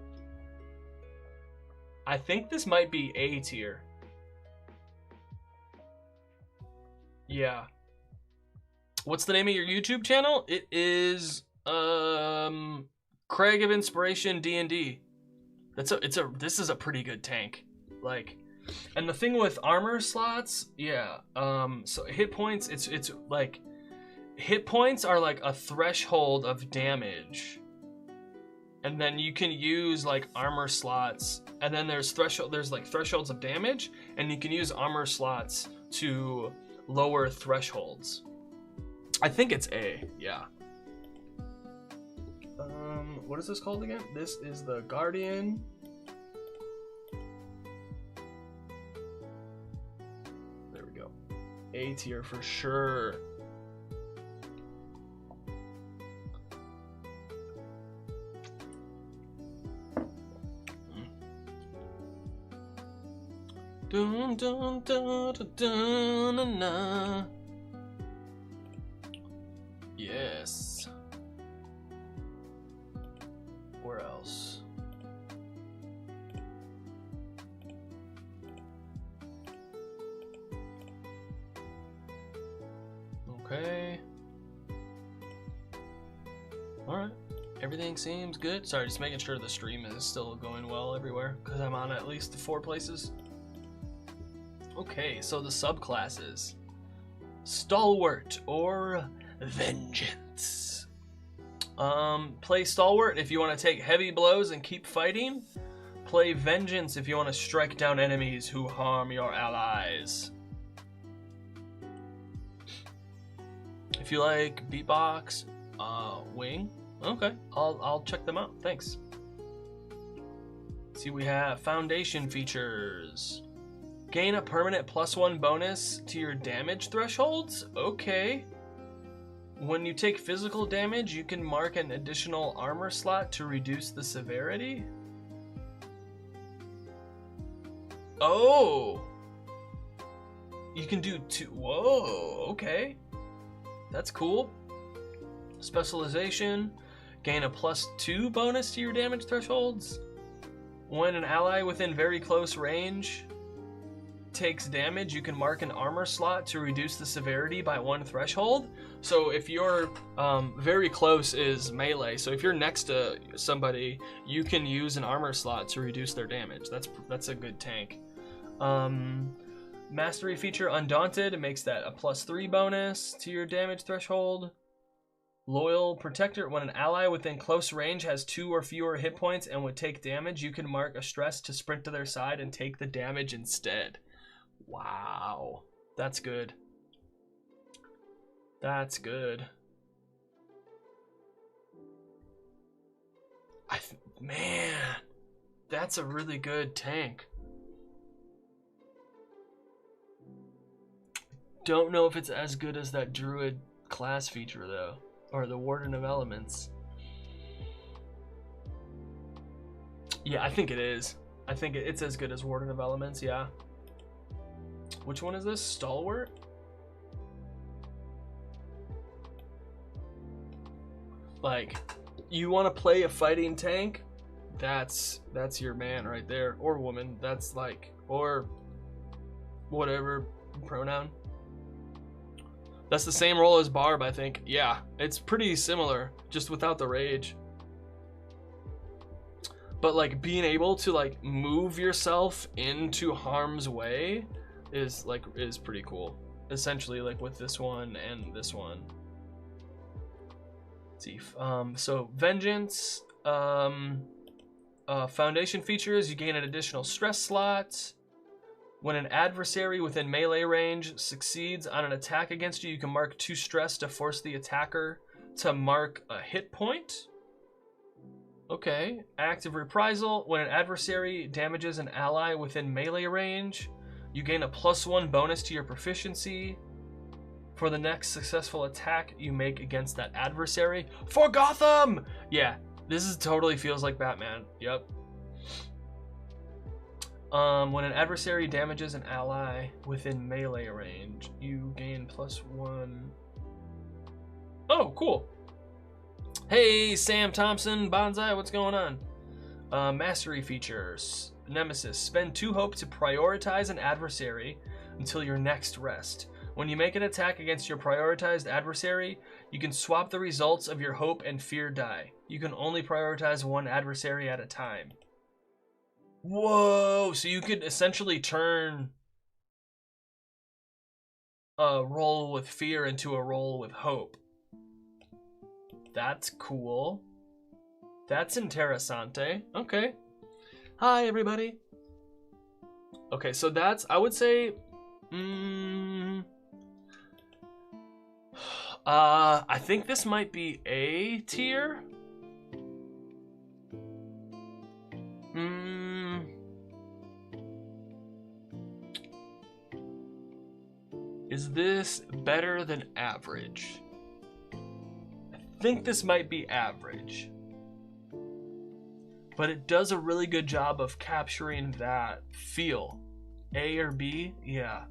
I think this might be A tier. Yeah. What's the name of your YouTube channel? It is Craig of Inspiration D&D. This is a pretty good tank. Like, and the thing with armor slots, yeah. So hit points, it's like hit points are like a threshold of damage. And then you can use like armor slots, and then there's like thresholds of damage, and you can use armor slots to lower thresholds. I think it's A, yeah. What is this called again? This is the Guardian. There we go. A tier for sure. Dun, dun, dun, dun, dun, dun, dun. Yes. Where else? Okay. Alright. Everything seems good. Sorry, just making sure the stream is still going well everywhere, because I'm on at least 4 places. Okay, so the subclasses. Stalwart or Vengeance. Play Stalwart if you want to take heavy blows and keep fighting. Play Vengeance if you want to strike down enemies who harm your allies. If you like beatbox, wing. Okay, I'll check them out. Thanks. Let's see, we have foundation features. Gain a permanent +1 bonus to your damage thresholds. Okay. When you take physical damage, you can mark an additional armor slot to reduce the severity. Oh! You can do 2. Whoa, okay. That's cool. Specialization. Gain a +2 bonus to your damage thresholds. When an ally within very close range takes damage, you can mark an armor slot to reduce the severity by 1 threshold. So if you're very close is melee, so if you're next to somebody, you can use an armor slot to reduce their damage. That's a good tank. Mastery feature Undaunted makes that a +3 bonus to your damage threshold. Loyal Protector, when an ally within close range has 2 or fewer hit points and would take damage, you can mark a stress to sprint to their side and take the damage instead. Wow, that's good. That's good. Man, that's a really good tank. Don't know if it's as good as that Druid class feature though, or the Warden of Elements. Yeah, I think it is. I think it's as good as Warden of Elements, yeah. Which one is this? Stalwart? Like, you want to play a fighting tank? That's your man right there, or woman. That's like, or whatever pronoun. That's the same role as Barb, I think. Yeah, it's pretty similar, just without the rage. But like being able to like move yourself into harm's way is pretty cool. Essentially, like with this one and this one. Let's see. So Vengeance, foundation features, you gain an additional stress slot. When an adversary within melee range succeeds on an attack against you, you can mark 2 stress to force the attacker to mark a hit point. Okay. Active reprisal. When an adversary damages an ally within melee range, you gain a +1 bonus to your proficiency for the next successful attack you make against that adversary. For Gotham! Yeah, this totally feels like Batman. Yep. When an adversary damages an ally within melee range, you gain +1. Oh, cool. Hey, Sam Thompson, Bonsai, what's going on? Mastery features. Nemesis. Spend 2 hope to prioritize an adversary until your next rest. When you make an attack against your prioritized adversary, you can swap the results of your hope and fear die. You can only prioritize one adversary at a time. Whoa! So you could essentially turn a roll with fear into a roll with hope. That's cool. That's interessante. Okay. Hi, everybody. Okay, so that's, I would say, I think this might be A tier. Is this better than average? I think this might be average. But it does a really good job of capturing that feel. A or B? Yeah.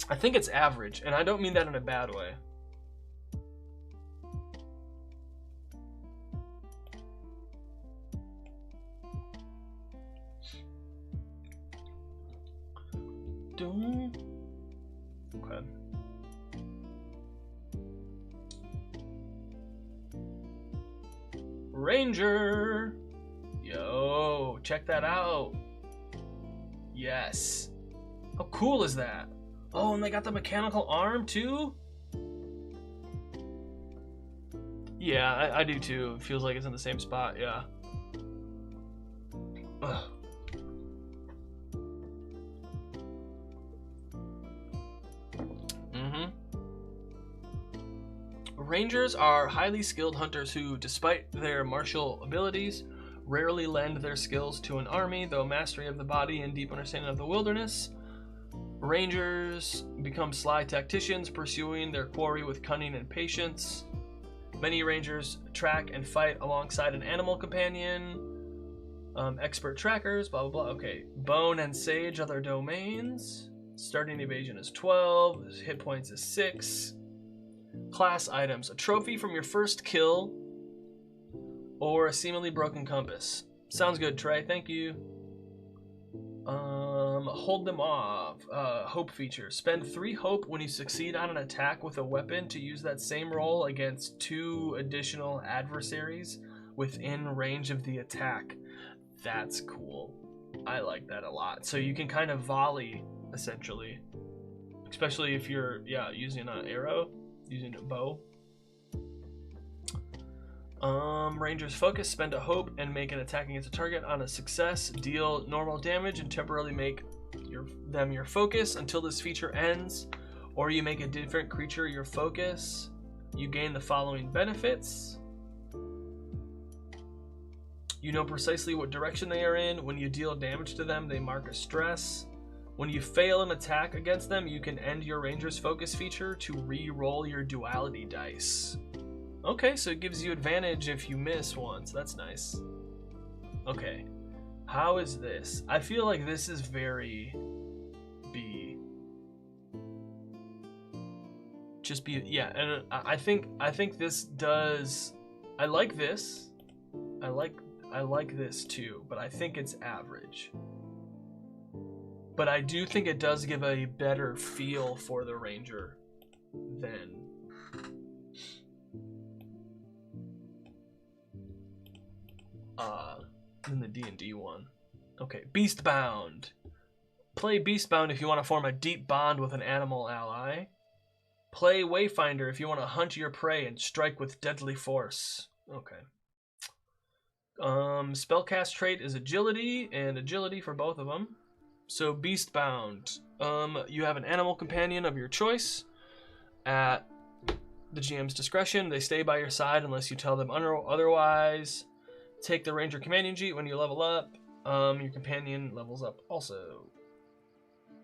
I think it's average, and I don't mean that in a bad way. Okay. Ranger! Yo, check that out. Yes. How cool is that? Oh, and they got the mechanical arm too? Yeah, I do too. It feels like it's in the same spot, yeah. Ugh. Rangers are highly skilled hunters who, despite their martial abilities, rarely lend their skills to an army, though mastery of the body and deep understanding of the wilderness. Rangers become sly tacticians, pursuing their quarry with cunning and patience. Many rangers track and fight alongside an animal companion. Expert trackers, blah, blah, blah. Okay, bone and sage are their domains. Starting evasion is 12, hit points is 6. Class items: a trophy from your first kill, or a seemingly broken compass. Sounds good, Trey. Thank you. Hold them off. Hope feature: spend 3 hope when you succeed on an attack with a weapon to use that same roll against 2 additional adversaries within range of the attack. That's cool. I like that a lot. So you can kind of volley, essentially, especially if you're using an arrow. Using a bow. Rangers focus: spend a hope and make an attack against a target. On a success, deal normal damage and temporarily make them your focus until this feature ends, or you make a different creature your focus. You gain the following benefits. You know precisely what direction they are in. When you deal damage to them, they mark a stress. When you fail an attack against them, you can end your Ranger's Focus feature to re-roll your duality dice. Okay, so it gives you advantage if you miss once. That's nice. Okay, how is this? I feel like this is very B. Just B, yeah, and I think this does. I like this. I like this too, but I think it's average. But I do think it does give a better feel for the Ranger than the D&D one. Okay, Beastbound. Play Beastbound if you want to form a deep bond with an animal ally. Play Wayfinder if you want to hunt your prey and strike with deadly force. Okay. Spellcast trait is agility, and agility for both of them. So Beastbound, you have an animal companion of your choice. At the GM's discretion, they stay by your side unless you tell them otherwise. Take the Ranger companion sheet when you level up. Your companion levels up also.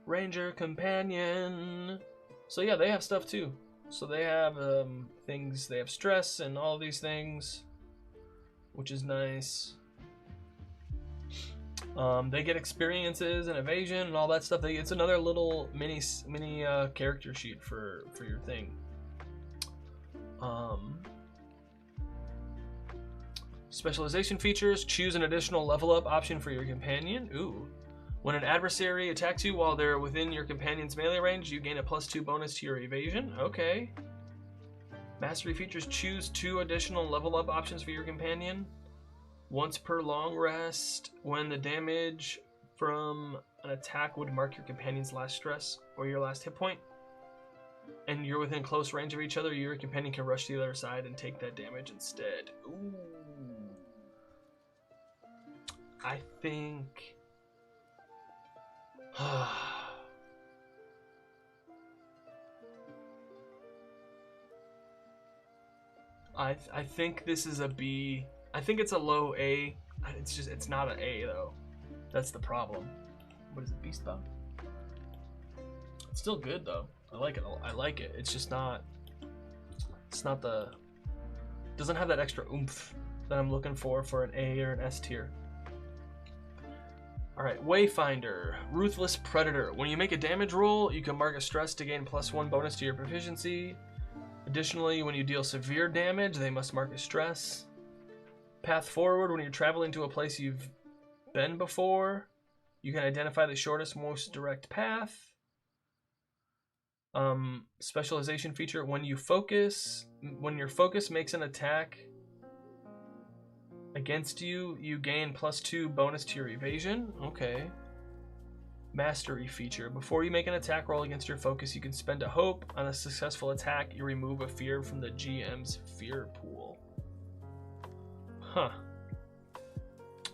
Ranger companion. So yeah, they have stuff too. So they have things. They have stress and all these things, which is nice. They get experiences and evasion and all that stuff. It's another little mini character sheet for your thing. Specialization features: choose an additional level up option for your companion. Ooh. When an adversary attacks you while they're within your companion's melee range, you gain a +2 bonus to your evasion. Okay. Mastery features: choose 2 additional level up options for your companion. Once per long rest, when the damage from an attack would mark your companion's last stress or your last hit point, and you're within close range of each other, your companion can rush to the other side and take that damage instead. Ooh. I think... I think this is a B. I think it's a low A. It's not an A though. That's the problem. What is it, Beast Bound? It's still good though. I like it. I like it. It's just not. It's not the. Doesn't have that extra oomph that I'm looking for an A or an S tier. All right, Wayfinder, Ruthless Predator. When you make a damage roll, you can mark a stress to gain +1 bonus to your proficiency. Additionally, when you deal severe damage, they must mark a stress. Path Forward, when you're traveling to a place you've been before, you can identify the shortest, most direct path. Specialization feature, when your focus makes an attack against you, you gain +2 bonus to your evasion. Okay. Mastery feature, before you make an attack roll against your focus, you can spend a hope. On a successful attack, you remove a fear from the GM's fear pool. Huh.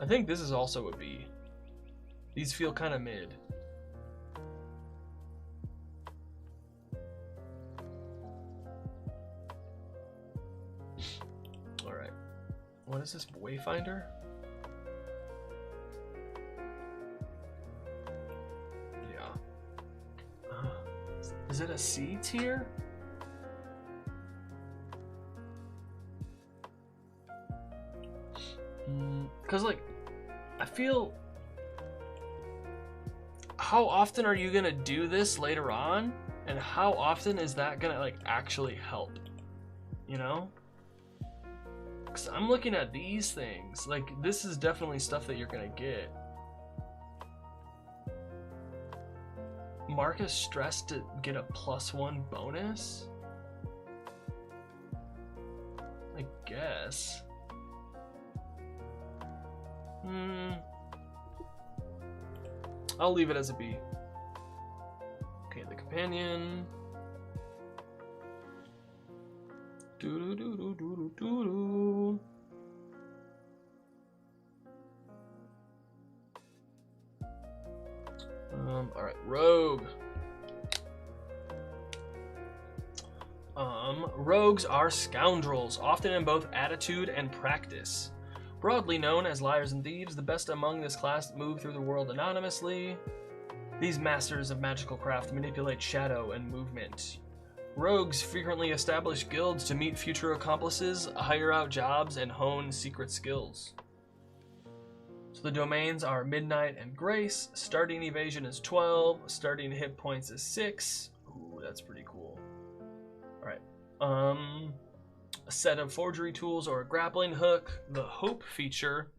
I think this is also a B. These feel kind of mid. Alright. What is this, Wayfinder? Is it a C tier? Because, like, I feel... How often are you gonna do this later on? And how often is that gonna, like, actually help? You know? Because I'm looking at these things. Like, this is definitely stuff that you're gonna get. Mark a stress to get a +1 bonus? I guess. I'll leave it as a B. Okay, the companion. Doo-doo-doo-doo-doo-doo-doo. Alright, Rogue. Rogues are scoundrels, often in both attitude and practice. Broadly known as liars and thieves, the best among this class move through the world anonymously. These masters of magical craft manipulate shadow and movement. Rogues frequently establish guilds to meet future accomplices, hire out jobs, and hone secret skills. So the domains are Midnight and Grace. Starting evasion is 12. Starting hit points is 6. Ooh, that's pretty cool. Alright. A set of forgery tools or a grappling hook. The Hope feature.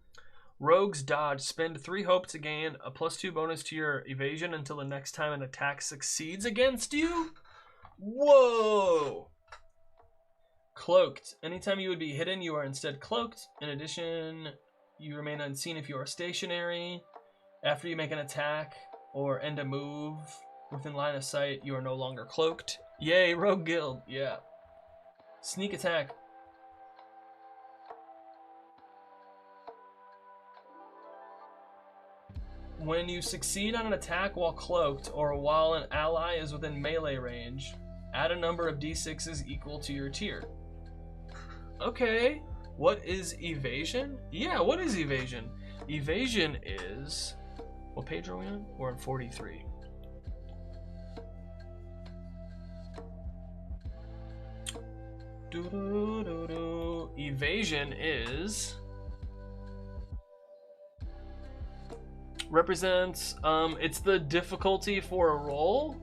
Rogues dodge. Spend 3 hope to gain a +2 bonus to your evasion until the next time an attack succeeds against you. Whoa! Cloaked. Anytime you would be hidden, you are instead cloaked. In addition, you remain unseen if you are stationary. After you make an attack or end a move within line of sight, you are no longer cloaked. Yay, Rogue Guild. Yeah. Sneak attack. When you succeed on an attack while cloaked or while an ally is within melee range, add a number of d6s equal to your tier. Okay. What is evasion? Yeah, what is evasion? Evasion is... What page are we on? We're on 43. Evasion is... Represents... it's the difficulty for a roll.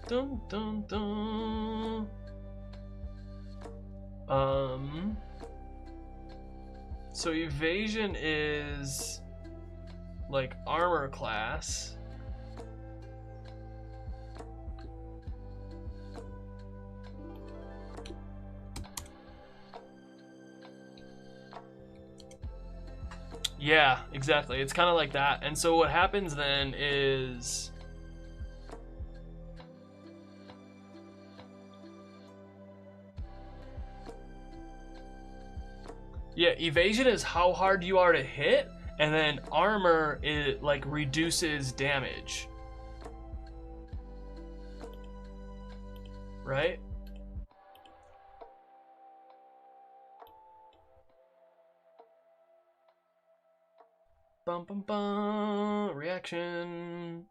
Dun dun dun. So evasion is like armor class. Yeah, exactly. It's kind of like that. And so what happens then is yeah, evasion is how hard you are to hit, and then armor is like reduces damage. Right? Bum bum bum. Reaction.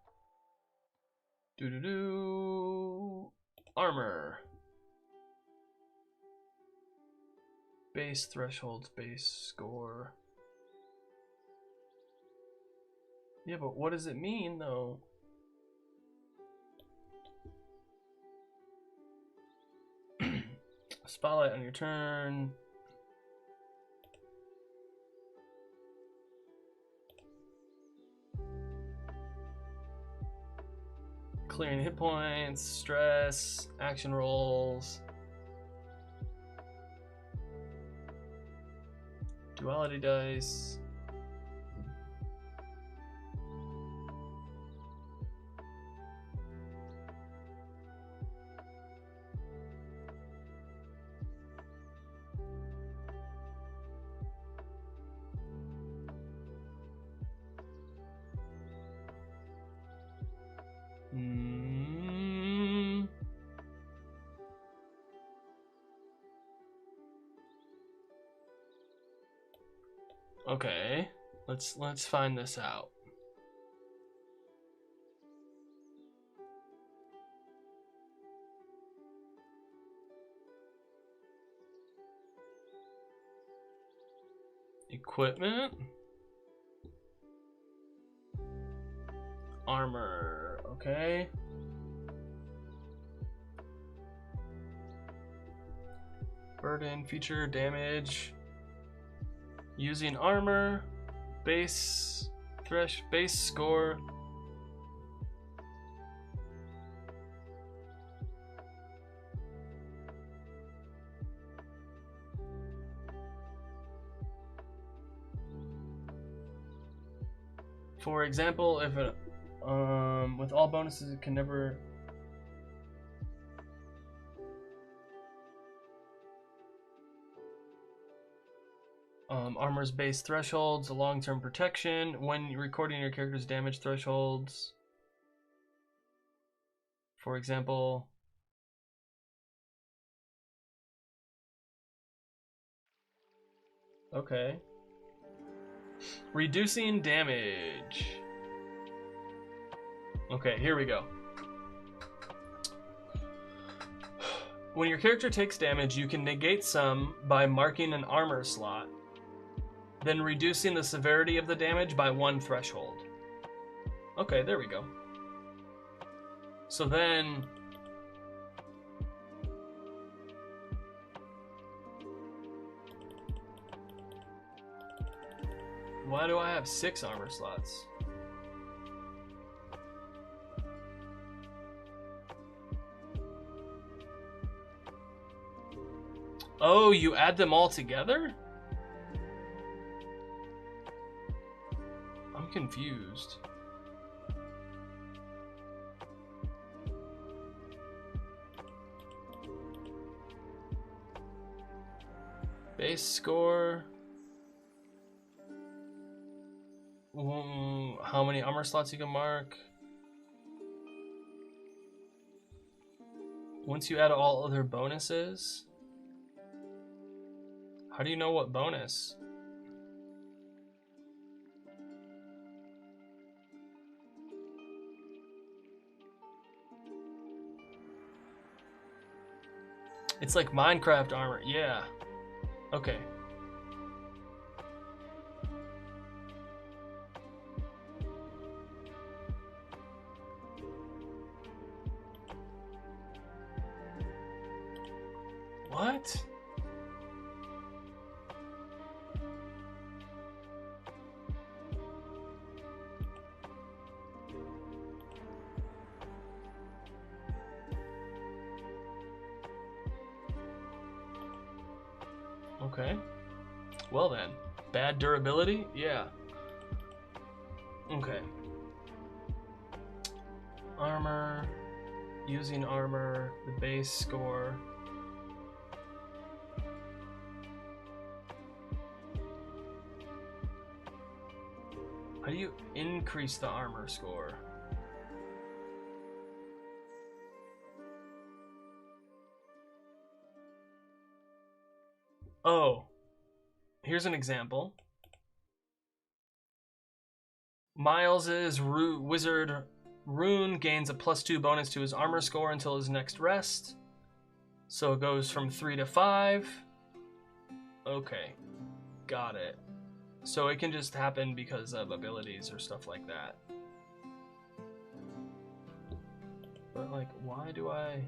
Do do do. Armor. Base thresholds, base score. Yeah, but what does it mean though? Spotlight on your turn. Clearing hit points, stress, action rolls. Duality dice. Okay, let's find this out. Equipment. Armor, okay. Burden, feature, damage. Using armor, base score. For example, if it with all bonuses it can never armor's base thresholds, long-term protection, when recording your character's damage thresholds. For example, okay. Reducing damage. Okay, here we go. When your character takes damage, you can negate some by marking an armor slot, then reducing the severity of the damage by 1 threshold. Okay, there we go. So then why do I have 6 armor slots? Oh, you add them all together? I'm confused. Base score. How many armor slots you can mark? Once you add all other bonuses. How do you know what bonus? It's like Minecraft armor, yeah. Okay. What? Okay. Well then. Bad durability? Yeah. Okay. Armor. Using armor. The base score. How do you increase the armor score? Oh. Here's an example. Miles's wizard rune gains a +2 bonus to his armor score until his next rest. So it goes from 3 to 5. Okay. Got it. So it can just happen because of abilities or stuff like that. But like, why do I...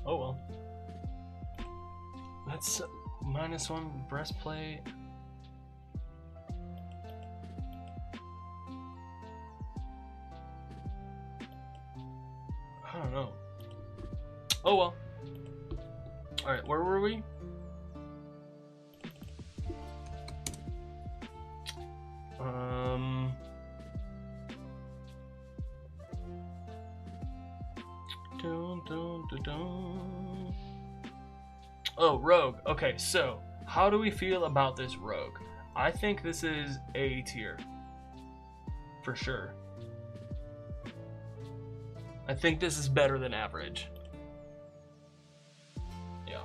Oh well. That's -1 breastplate. I don't know. Oh well. Alright, where were we? Oh, rogue. Okay, so how do we feel about this rogue? I think this is A tier. For sure. I think this is better than average. Yeah.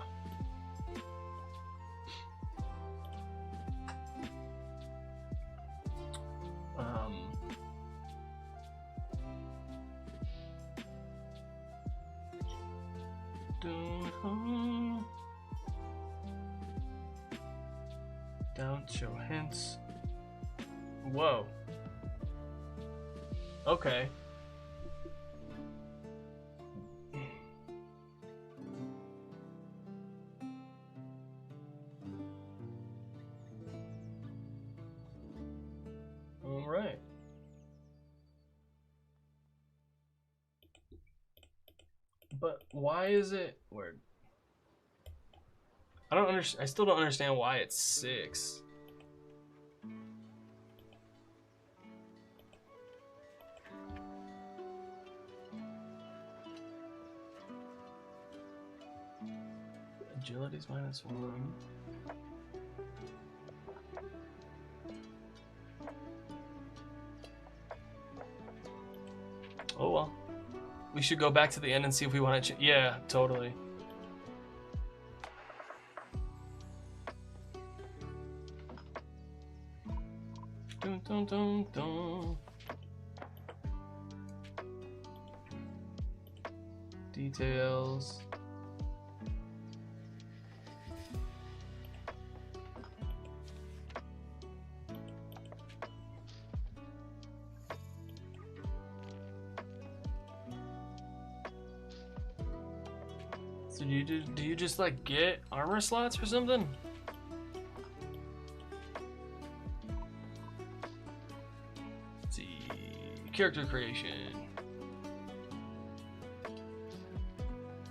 Don't show hints. Whoa. Okay. All right. But why is it weird? I don't understand. I still don't understand why it's 6. Agility's -1. Oh well. We should go back to the end and see if we want to. Yeah, totally. Dun, dun, dun, dun. Details. So do you just like get armor slots or something? Let's see, character creation,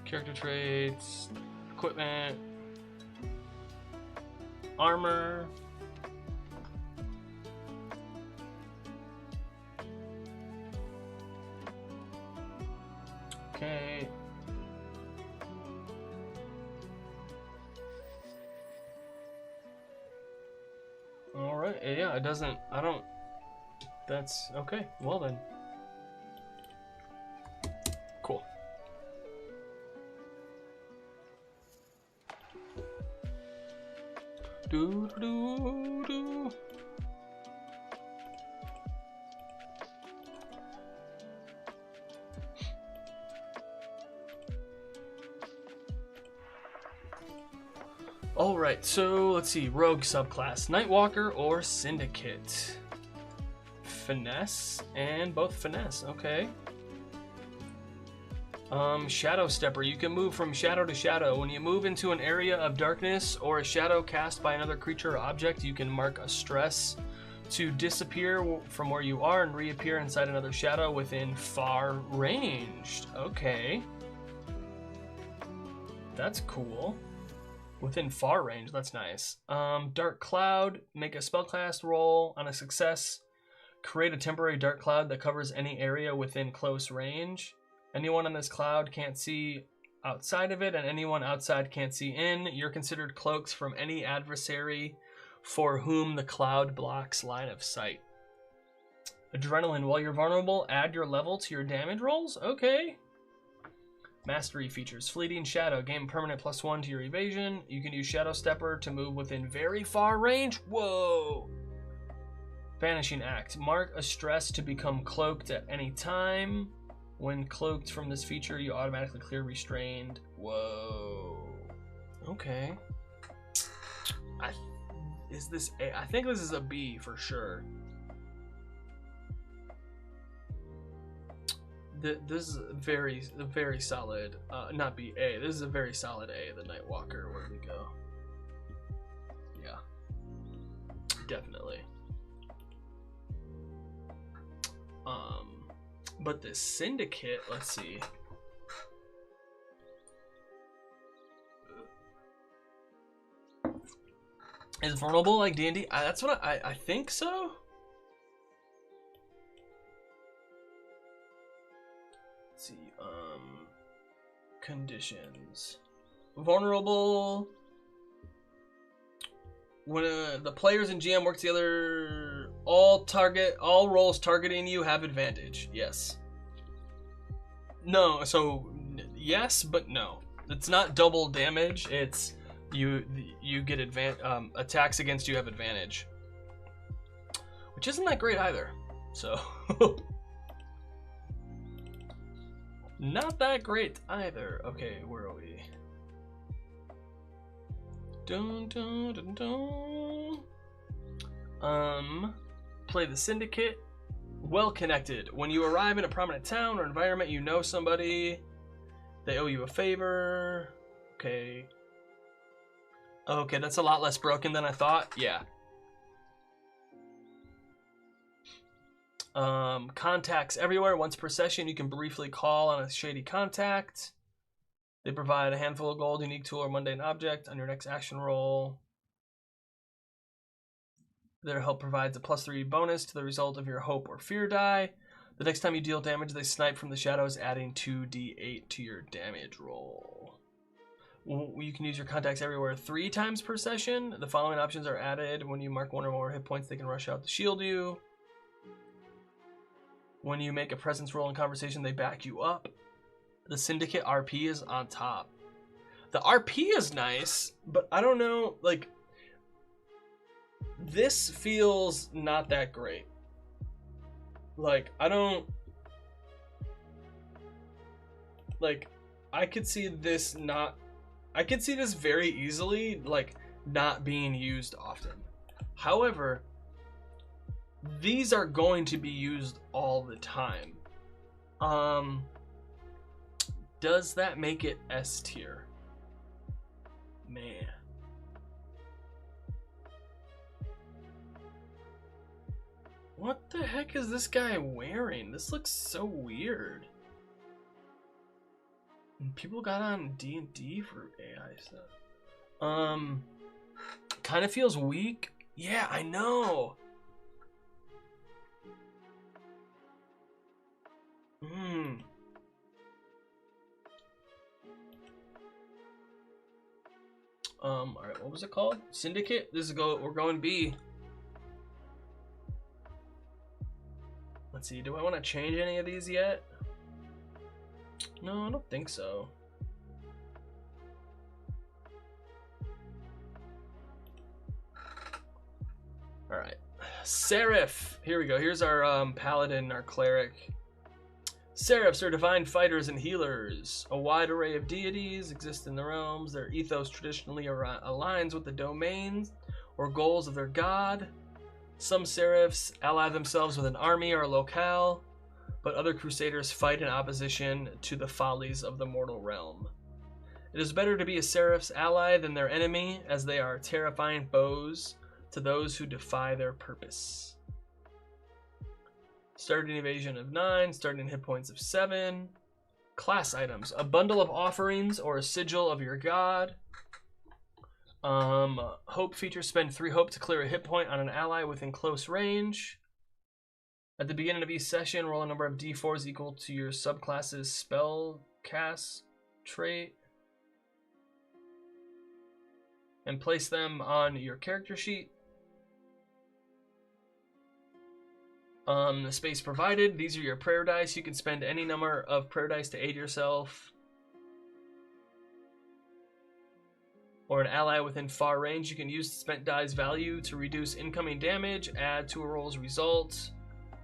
character traits, equipment, armor. Okay. Alright, yeah, it doesn't, I don't, that's, okay, well then. Cool. Do, do, do. Alright, so let's see. Rogue subclass. Nightwalker or Syndicate? Finesse and both finesse. Okay. Shadow Stepper. You can move from shadow to shadow. When you move into an area of darkness or a shadow cast by another creature or object, you can mark a stress to disappear from where you are and reappear inside another shadow within far range. Okay. That's cool. Within far range, that's nice. Dark Cloud. Make a spellcast roll. On a success, create a temporary dark cloud that covers any area within close range. Anyone on this cloud can't see outside of it, and anyone outside can't see in. You're considered cloaks from any adversary for whom the cloud blocks line of sight. Adrenaline. While you're vulnerable, add your level to your damage rolls. Okay. Mastery features. Fleeting Shadow. Gain permanent +1 to your evasion. You can use Shadow Stepper to move within very far range. Whoa. Vanishing Act. Mark a stress to become cloaked at any time. When cloaked from this feature, you automatically clear restrained. Whoa. Okay. Is this A? I think this is a B for sure. This is very solid. Not B, A. This is a very solid A. The Nightwalker. Where do we go? Yeah. Definitely. But the Syndicate, let's see. Is vulnerable like D&D? That's what I think so. Let's see. Conditions. Vulnerable. When the players and GM work together, all rolls targeting you have advantage. Yes. No, so yes, but no. It's not double damage. It's you get attacks against you have advantage, which isn't that great either. So not that great either. Okay, where are we? Dun, dun, dun, dun. Play the Syndicate. Well connected. When you arrive in a prominent town or environment, you know somebody. They owe you a favor. Okay. Okay, that's a lot less broken than I thought. Yeah. Contacts everywhere. Once per session, you can briefly call on a shady contact. They provide a handful of gold, unique tool, or mundane object on your next action roll. Their help provides a +3 bonus to the result of your hope or fear die. The next time you deal damage, they snipe from the shadows, adding 2d8 to your damage roll. You can use your contacts everywhere 3 times per session. The following options are added. When you mark 1 or more hit points, they can rush out to shield you. When you make a presence roll in conversation, they back you up. The Syndicate RP is on top. The RP is nice, but I don't know, like, this feels not that great. Like, I don't, like, I could see this very easily, like, not being used often. However, these are going to be used all the time. Does that make it S tier? Man. What the heck is this guy wearing? This looks so weird. And people got on D&D for AI stuff. Kind of feels weak. Yeah, I know. Alright, what was it called? Syndicate? We're going B. Let's see, do I want to change any of these yet? No, I don't think so. Alright. Seraph! Here we go. Here's our paladin, our cleric. Seraphs are divine fighters and healers. A wide array of deities exist in the realms. Their ethos traditionally aligns with the domains or goals of their god. Some seraphs ally themselves with an army or a locale, but other crusaders fight in opposition to the follies of the mortal realm. It is better to be a seraph's ally than their enemy, as they are terrifying foes to those who defy their purpose. Starting evasion of 9, starting hit points of 7. Class items: a bundle of offerings or a sigil of your god. Hope feature: spend 3 hope to clear a hit point on an ally within close range. At the beginning of each session, roll a number of d4s equal to your subclass's spell cast trait and place them on your character sheet. The space provided. These are your prayer dice. You can spend any number of prayer dice to aid yourself or an ally within far range. You can use the spent die's value to reduce incoming damage, add to a roll's result,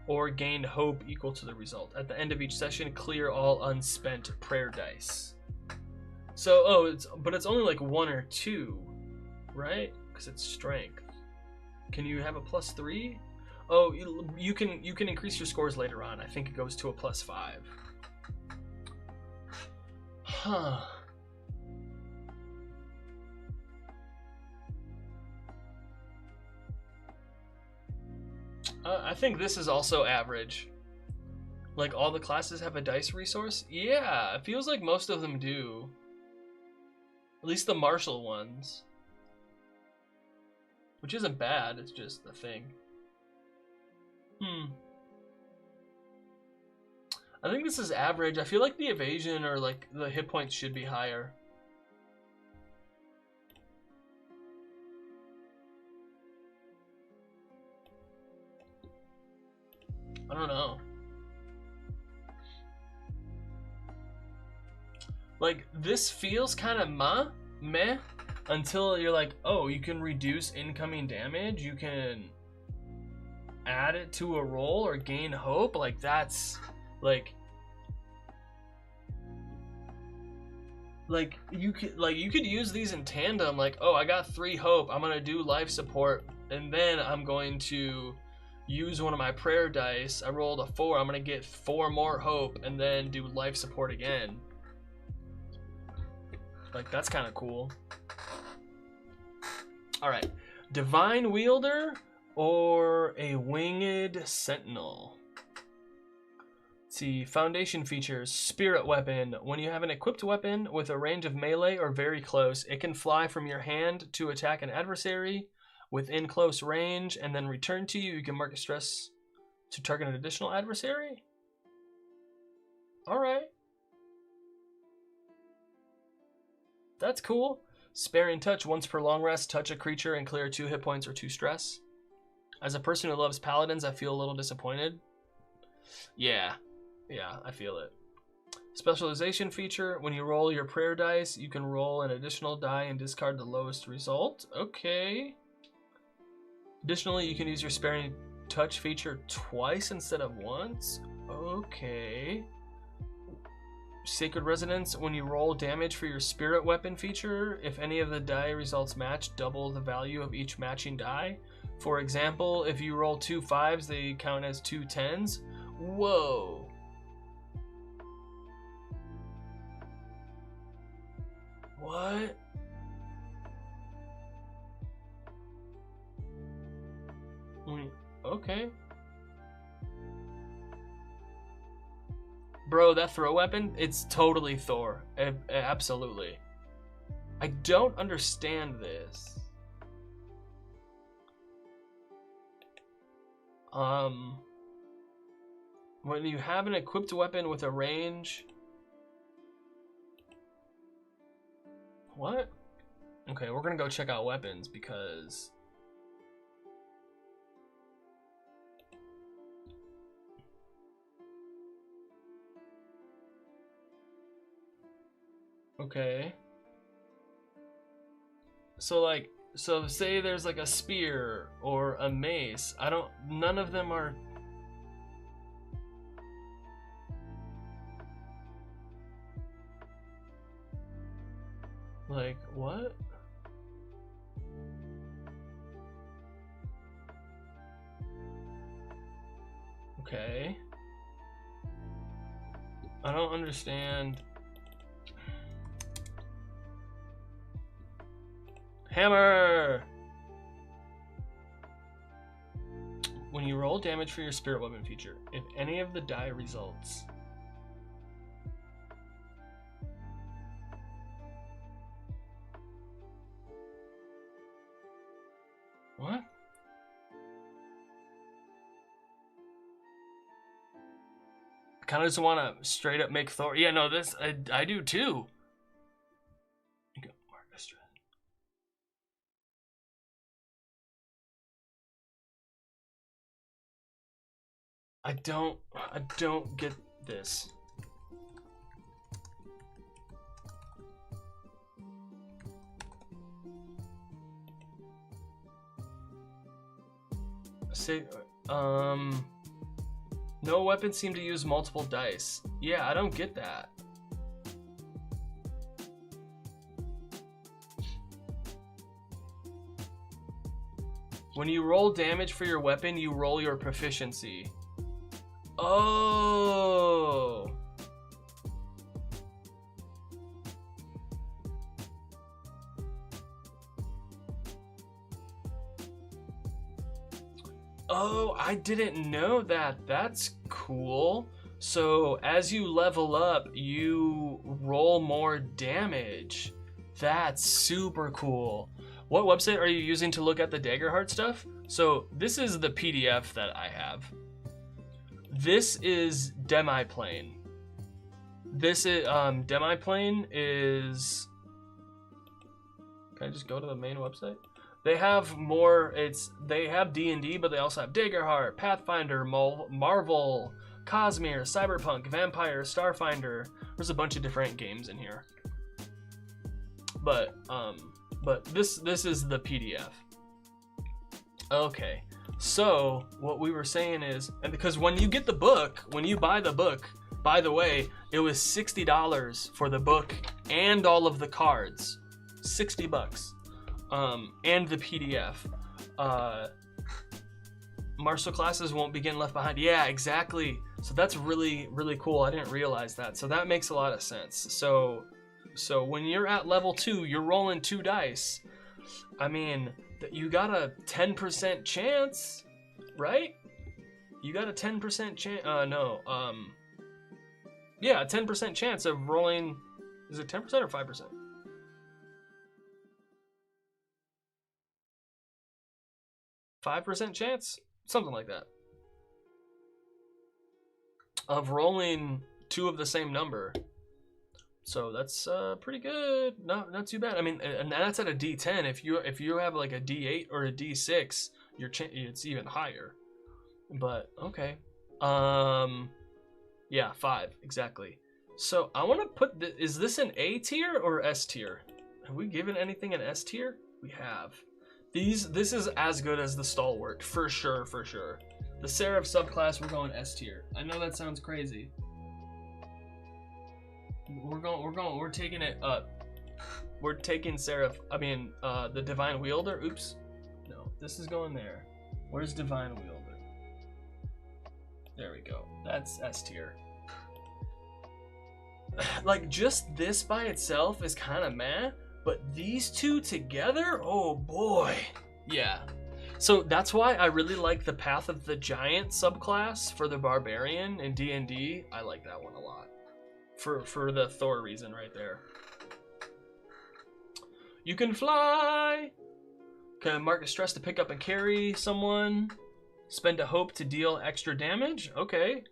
or gain hope equal to the result. At the end of each session, clear all unspent prayer dice. So, but it's only like 1 or 2, right? Because it's strength. Can you have a +3? Oh, you can increase your scores later on. I think it goes to a +5. Huh. I think this is also average. Like, all the classes have a dice resource? Yeah, it feels like most of them do. At least the martial ones. Which isn't bad, it's just a thing. I think this is average. I feel like the evasion or like the hit points should be higher. I don't know. Like, this feels kind of meh, until you're like, oh, you can reduce incoming damage, you can add it to a roll or gain hope. Like, that's like you could use these in tandem. Like, oh, I got 3 hope, I'm gonna do life support, and then I'm going to use one of my prayer dice. I rolled a 4, I'm gonna get 4 more hope and then do life support again. Like, that's kind of cool. All right, divine wielder or a winged sentinel. Let's see, foundation features: spirit weapon. When you have an equipped weapon with a range of melee or very close, it can fly from your hand to attack an adversary within close range and then return to you. You can mark a stress to target an additional adversary. All right. That's cool. Sparing touch. Once per long rest, touch a creature and clear 2 hit points or 2 stress. As a person who loves paladins, I feel a little disappointed. Yeah, I feel it. Specialization feature. When you roll your prayer dice, you can roll an additional die and discard the lowest result. Okay. Additionally, you can use your sparing touch feature twice instead of once. Okay. Sacred Resonance. When you roll damage for your spirit weapon feature, if any of the die results match, double the value of each matching die. For example, if you roll 2 5s, they count as 2 10s. Whoa. What? Okay. Bro, that throw weapon, it's totally Thor. Absolutely. I don't understand this. When you have an equipped weapon with a range... What? Okay, we're gonna go check out weapons because... Okay. So say there's like a spear or a mace. None of them are... Like, what? Okay. I don't understand. Hammer! When you roll damage for your spirit weapon feature, if any of the die results. What? I kind of just want to straight up make Thor. Yeah, no, this I do too. I don't get this. Say, no weapons seem to use multiple dice. Yeah, I don't get that. When you roll damage for your weapon, you roll your proficiency. Oh. Oh, I didn't know that. That's cool. So as you level up, you roll more damage. That's super cool. What website are you using to look at the Daggerheart stuff? So this is the PDF that I have. This is Demiplane. This is Demiplane is. Can I just go to the main website? They have more. They have D&D, but they also have Daggerheart, Pathfinder, Marvel, Cosmere, Cyberpunk, Vampire, Starfinder. There's a bunch of different games in here. But this is the PDF. Okay. So what we were saying is, and because when you get the book, when you buy the book, by the way, it was $60 for the book and all of the cards, $60, and the PDF. Martial classes won't begin left behind. Yeah, exactly. So that's really, really cool. I didn't realize that. So that makes a lot of sense. So when you're at level 2, you're rolling 2 dice. I mean, you got a 10% chance, right? You got a 10% chance. Yeah, a 10% chance of rolling. Is it 10% or 5%? 5% chance? Something like that. Of rolling 2 of the same number. So that's pretty good. Not too bad. I mean, and that's at a D10. If you have like a D8 or a D6, it's even higher. But okay. Yeah, 5 exactly. So I want to put is this an A tier or S tier? Have we given anything an S tier? We have. This is as good as the Stalwart for sure, for sure. The Seraph subclass, we're going S tier. I know that sounds crazy. We're taking it up. We're taking Seraph, the Divine Wielder. Oops. No, this is going there. Where's Divine Wielder? There we go. That's S tier. Like, just this by itself is kind of meh, but these two together, oh boy. Yeah. So that's why I really like the Path of the Giant subclass for the Barbarian in D&D. I like that one a lot. For the Thor reason right there. You can fly! Can mark a stress to pick up and carry someone. Spend a hope to deal extra damage. Okay.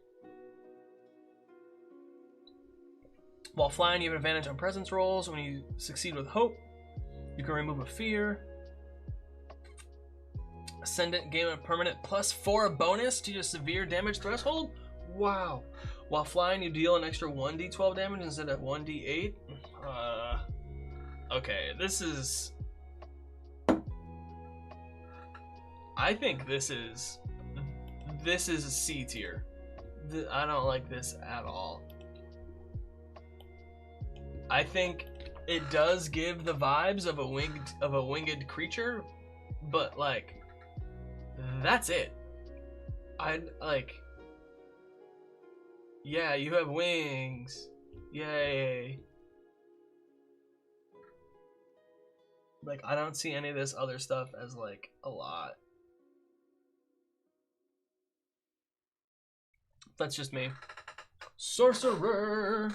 While flying, you have an advantage on presence rolls. When you succeed with hope, you can remove a fear. Ascendant, gain a permanent +4 bonus to your severe damage threshold. Wow. While flying, you deal an extra 1d12 damage instead of 1d8. Okay, this is... I think this is C tier. I don't like this at all. I think it does give the vibes of a winged creature, but like, that's it. Yeah, you have wings. Yay. Like, I don't see any of this other stuff as, like, a lot. That's just me. Sorcerer.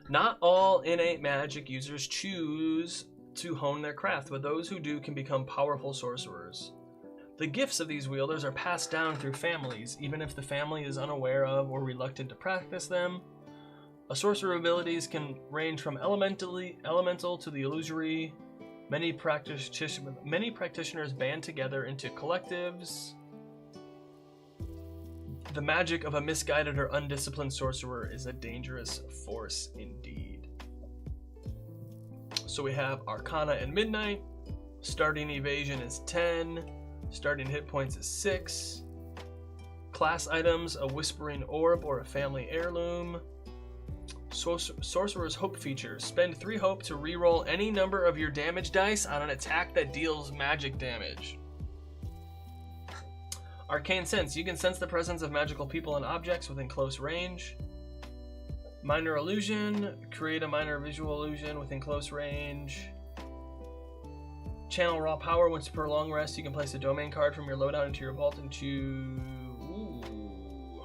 Not all innate magic users choose to hone their craft, but those who do can become powerful sorcerers. The gifts of these wielders are passed down through families, even if the family is unaware of or reluctant to practice them. A sorcerer's abilities can range from elemental to the illusory. Many practitioners band together into collectives. The magic of a misguided or undisciplined sorcerer is a dangerous force indeed. So we have Arcana and Midnight. Starting evasion is 10. Starting hit points is 6. Class items, a whispering orb or a family heirloom. Sorcerer's Hope feature. Spend 3 hope to reroll any number of your damage dice on an attack that deals magic damage. Arcane Sense. You can sense the presence of magical people and objects within close range. Minor Illusion. Create a minor visual illusion within close range. Channel Raw Power. Once per long rest, you can place a domain card from your loadout into your vault and choose... Ooh.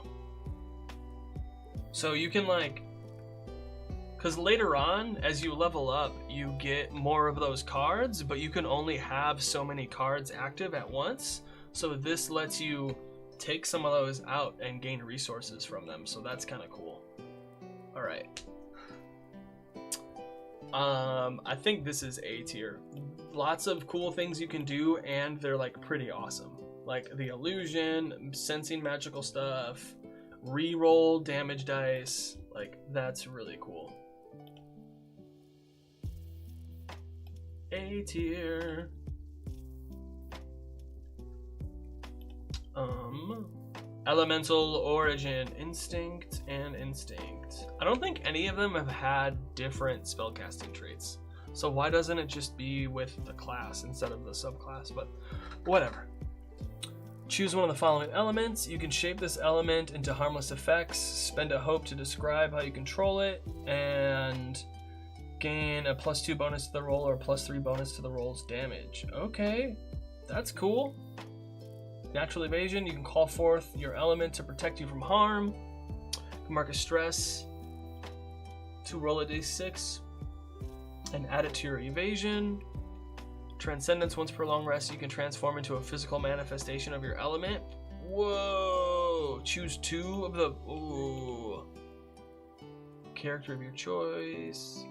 So you can, like... Because later on, as you level up, you get more of those cards, but you can only have so many cards active at once. So this lets you take some of those out and gain resources from them. So that's kind of cool. All right. I think this is A tier. Lots of cool things you can do, and they're like pretty awesome. Like the illusion, sensing magical stuff, reroll damage dice. Like that's really cool. A tier. Elemental Origin, Instinct, and Instinct. I don't think any of them have had different spellcasting traits. So why doesn't it just be with the class instead of the subclass? But whatever. Choose one of the following elements. You can shape this element into harmless effects, spend a hope to describe how you control it, and gain a +2 bonus to the roll or a +3 bonus to the roll's damage. Okay, that's cool. Natural Evasion, you can call forth your element to protect you from harm. You can mark a stress to roll a d6 and add it to your evasion. Transcendence, once per long rest, you can transform into a physical manifestation of your element. Whoa! Choose 2 of the... Ooh. Character of your choice.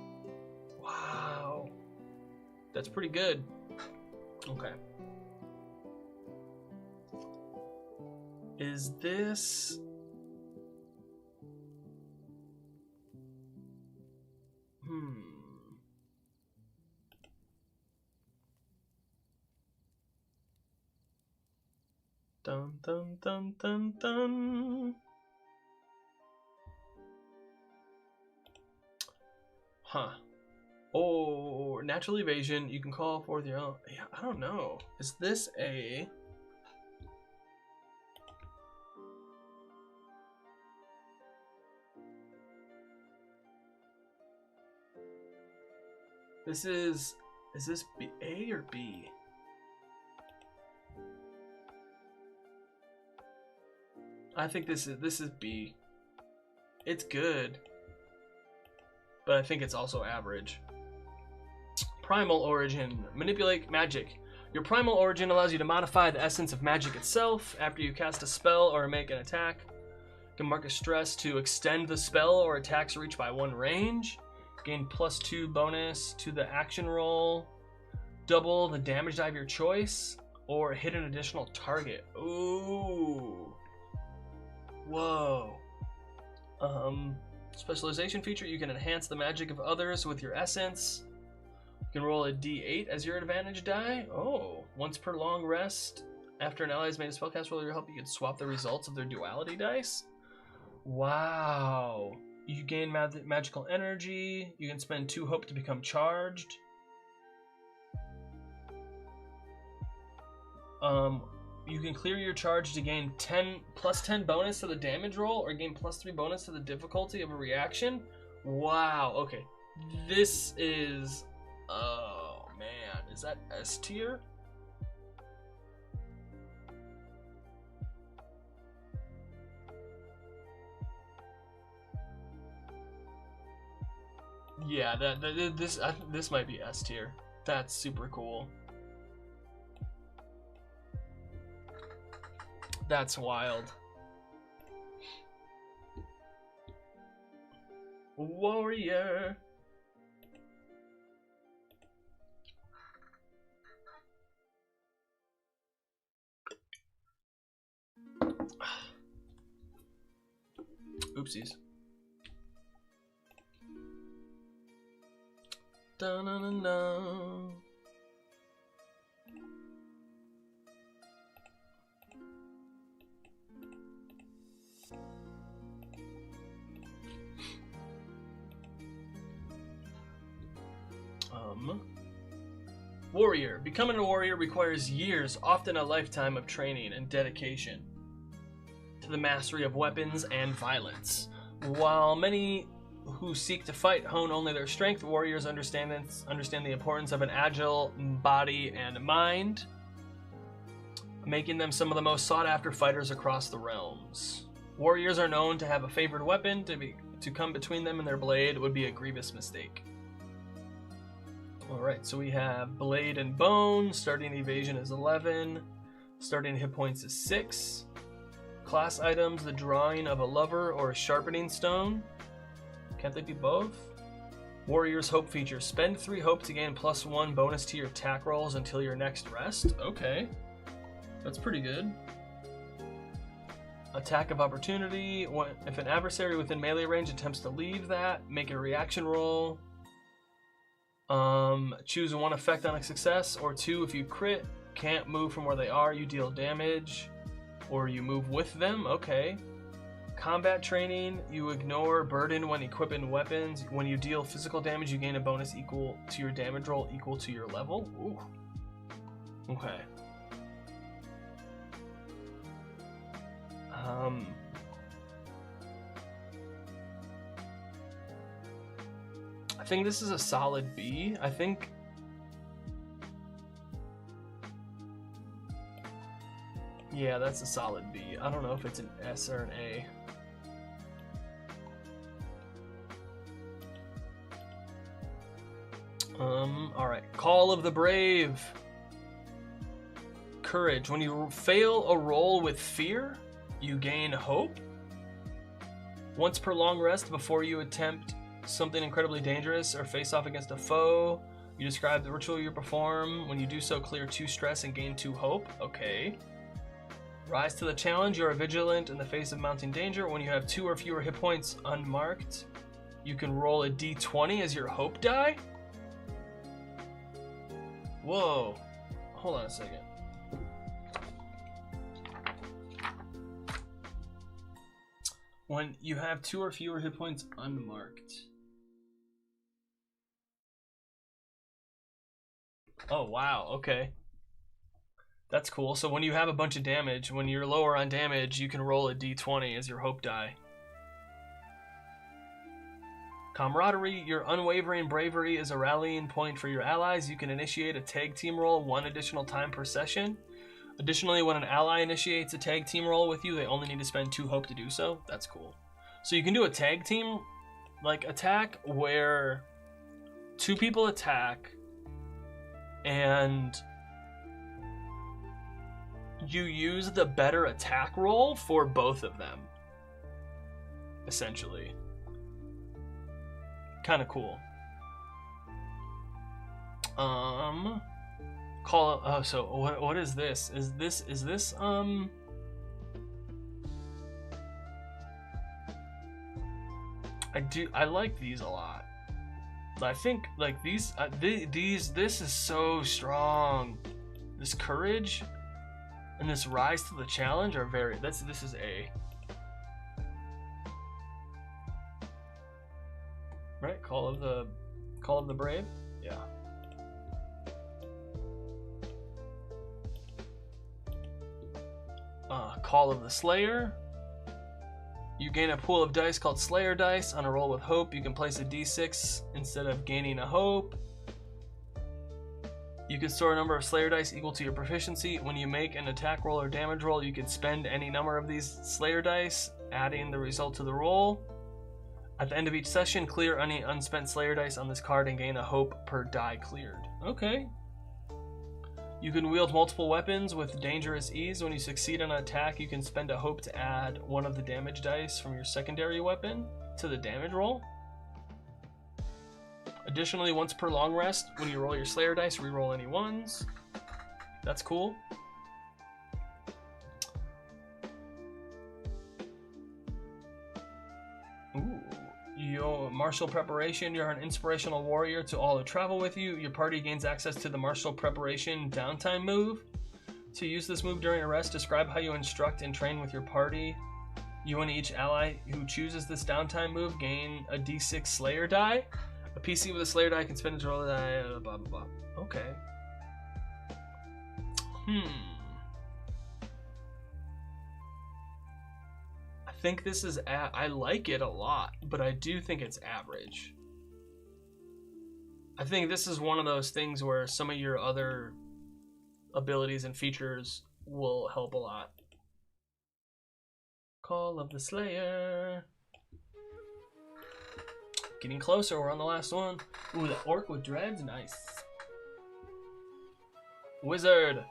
Wow. That's pretty good. Okay. Is this... Dun dun dun dun dun. Huh. Oh, natural evasion. You can call forth your own. Yeah, I don't know. Is this a... Is this B, A or B? I think this is B. It's good, but I think it's also average. Primal Origin. Manipulate magic. Your Primal Origin allows you to modify the essence of magic itself after you cast a spell or make an attack. You can mark a stress to extend the spell or attack's reach by 1 range. Gain +2 bonus to the action roll. Double the damage die of your choice, or hit an additional target. Ooh. Whoa. Specialization feature. You can enhance the magic of others with your essence. You can roll a d8 as your advantage die. Oh. Once per long rest, after an ally has made a spellcast roll your help, you can swap the results of their duality dice. Wow. You gain magical energy. You can spend 2 hope to become charged. You can clear your charge to gain plus 10 bonus to the damage roll or gain plus 3 bonus to the difficulty of a reaction. Wow, okay. This is... Oh, man. Is that S tier? Yeah, this might be S tier. That's super cool. That's wild. Warrior. Oopsies. Dun-dun-dun-dun. Warrior. Becoming a warrior requires years, often a lifetime of training and dedication to the mastery of weapons and violence. While many who seek to fight hone only their strength, warriors understand the importance of an agile body and mind, making them some of the most sought-after fighters across the realms. Warriors are known to have a favored weapon. To come between them and their blade would be a grievous mistake. Alright, so we have Blade and Bone. Starting evasion is 11. Starting hit points is 6. Class items, the drawing of a lover or a sharpening stone. Can't they be both? Warrior's Hope feature. Spend 3 hope to gain plus 1 bonus to your attack rolls until your next rest. Okay. That's pretty good. Attack of opportunity. If an adversary within melee range attempts to leave that, make a reaction roll. Choose 1 effect on a success, or 2 if you crit, can't move from where they are, you deal damage, or you move with them. Okay. Combat training, you ignore burden when equipping weapons. When you deal physical damage, you gain a bonus equal to your damage roll equal to your level. Ooh. Okay. I think this is a solid B. I think... Yeah, that's a solid B. I don't know if it's an S or an A. Alright. Call of the Brave. Courage. When you fail a roll with fear, you gain hope. Once per long rest before you attempt something incredibly dangerous or face off against a foe, you describe the ritual you perform. When you do so, clear 2 stress and gain 2 hope. Okay. Rise to the challenge. You are vigilant in the face of mounting danger. When you have 2 or fewer hit points unmarked, you can roll a d20 as your hope die. Whoa. Hold on a second. When you have 2 or fewer hit points unmarked. Oh, wow. Okay. That's cool. So when you have a bunch of damage, when you're lower on damage, you can roll a d20 as your hope die. Camaraderie. Your unwavering bravery is a rallying point for your allies. You can initiate a tag team roll 1 additional time per session. Additionally, when an ally initiates a tag team roll with you, they only need to spend 2 hope to do so. That's cool. So you can do a tag team attack where 2 people attack and you use the better attack roll for both of them. Essentially. Kind of cool. So what is this? Is this I like these a lot. I think like these this is so strong. This courage and this rise to the challenge are very this is A. Right? Call of the Brave? Yeah. Call of the Slayer. You gain a pool of dice called Slayer dice. On a roll with hope, you can place a d6 instead of gaining a hope. You can store a number of Slayer dice equal to your proficiency. When you make an attack roll or damage roll, you can spend any number of these Slayer dice, adding the result to the roll. At the end of each session, clear any unspent Slayer dice on this card and gain a hope per die cleared. Okay. You can wield multiple weapons with dangerous ease. When you succeed on an attack, you can spend a hope to add one of the damage dice from your secondary weapon to the damage roll. Additionally, once per long rest, when you roll your Slayer dice, reroll any ones. That's cool. Ooh. Your martial preparation. You're an inspirational warrior to all who travel with you. Your party gains access to the martial preparation downtime move. To use this move during a rest, describe how you instruct and train with your party. You and each ally who chooses this downtime move gain a d6 Slayer die. A PC with a Slayer die can spend its roll die, blah, blah, blah. Okay. I think this is, I like it a lot, but I do think it's average. I think this is one of those things where some of your other abilities and features will help a lot. Call of the Slayer. Getting closer, we're on the last one. Ooh, the orc with dreads, nice. Wizard.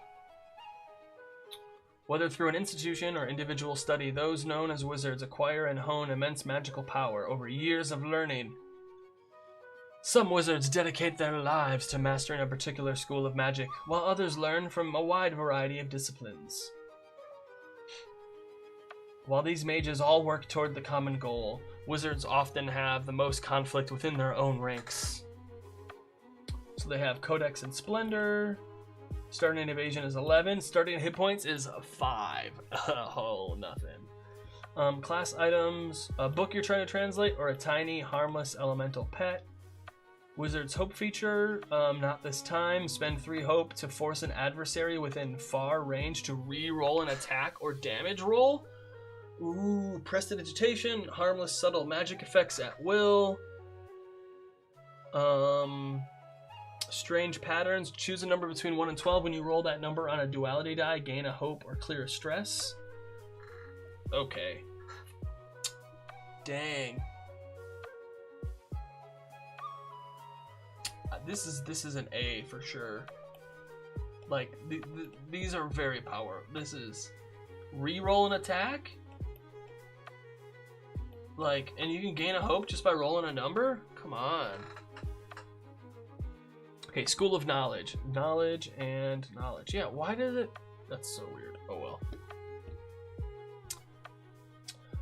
Whether through an institution or individual study, those known as wizards acquire and hone immense magical power over years of learning. Some wizards dedicate their lives to mastering a particular school of magic, while others learn from a wide variety of disciplines. While these mages all work toward the common goal, wizards often have the most conflict within their own ranks. So they have Codex and Splendor. Starting evasion is 11. Starting hit points is 5. Oh, nothing. Class items, a book you're trying to translate, or a tiny, harmless elemental pet. Wizard's Hope feature, not this time. Spend 3 hope to force an adversary within far range to re-roll an attack or damage roll. Ooh, prestidigitation, harmless subtle magic effects at will. Strange patterns, choose a number between 1 and 12. When you roll that number on a duality die, gain a hope or clear a stress. Okay. Dang. This is an A for sure. Like, these are very powerful. This is re-roll an attack? Like, and you can gain a hope just by rolling a number? Come on. Okay, School of Knowledge. Knowledge and knowledge. Yeah, why does it... That's so weird. Oh well.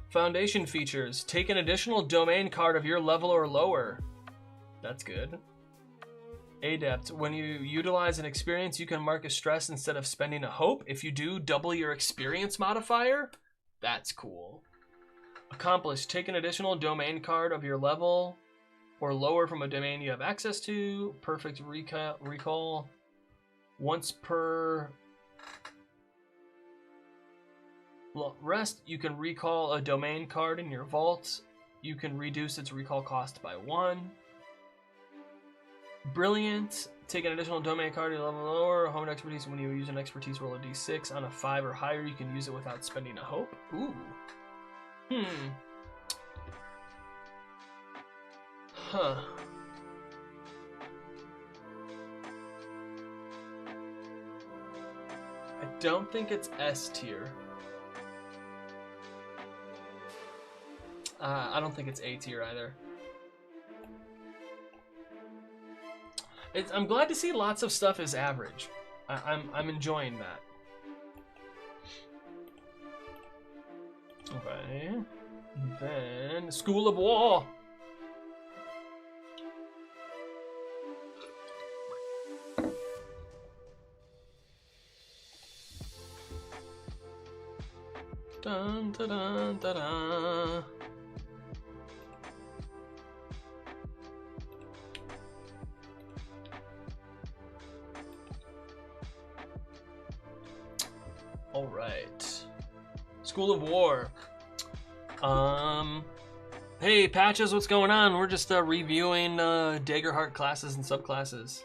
Foundation features. Take an additional domain card of your level or lower. That's good. Adept. When you utilize an experience, you can mark a stress instead of spending a hope. If you do, double your experience modifier. That's cool. Accomplished. Take an additional domain card of your level or lower from a domain you have access to. Perfect recall. Once per rest, you can recall a domain card in your vault. You can reduce its recall cost by 1. Brilliant. Take an additional domain card at your level lower. Home expertise. When you use an expertise, roll a d6. On a 5 or higher, you can use it without spending a hope. Ooh. Huh. I don't think it's S tier. I don't think it's A tier either. I'm glad to see lots of stuff is average. I'm enjoying that. Okay. Then School of War. Dun dun dun dun dun. All right. School of War. Hey, Patches, what's going on? We're just reviewing Daggerheart classes and subclasses.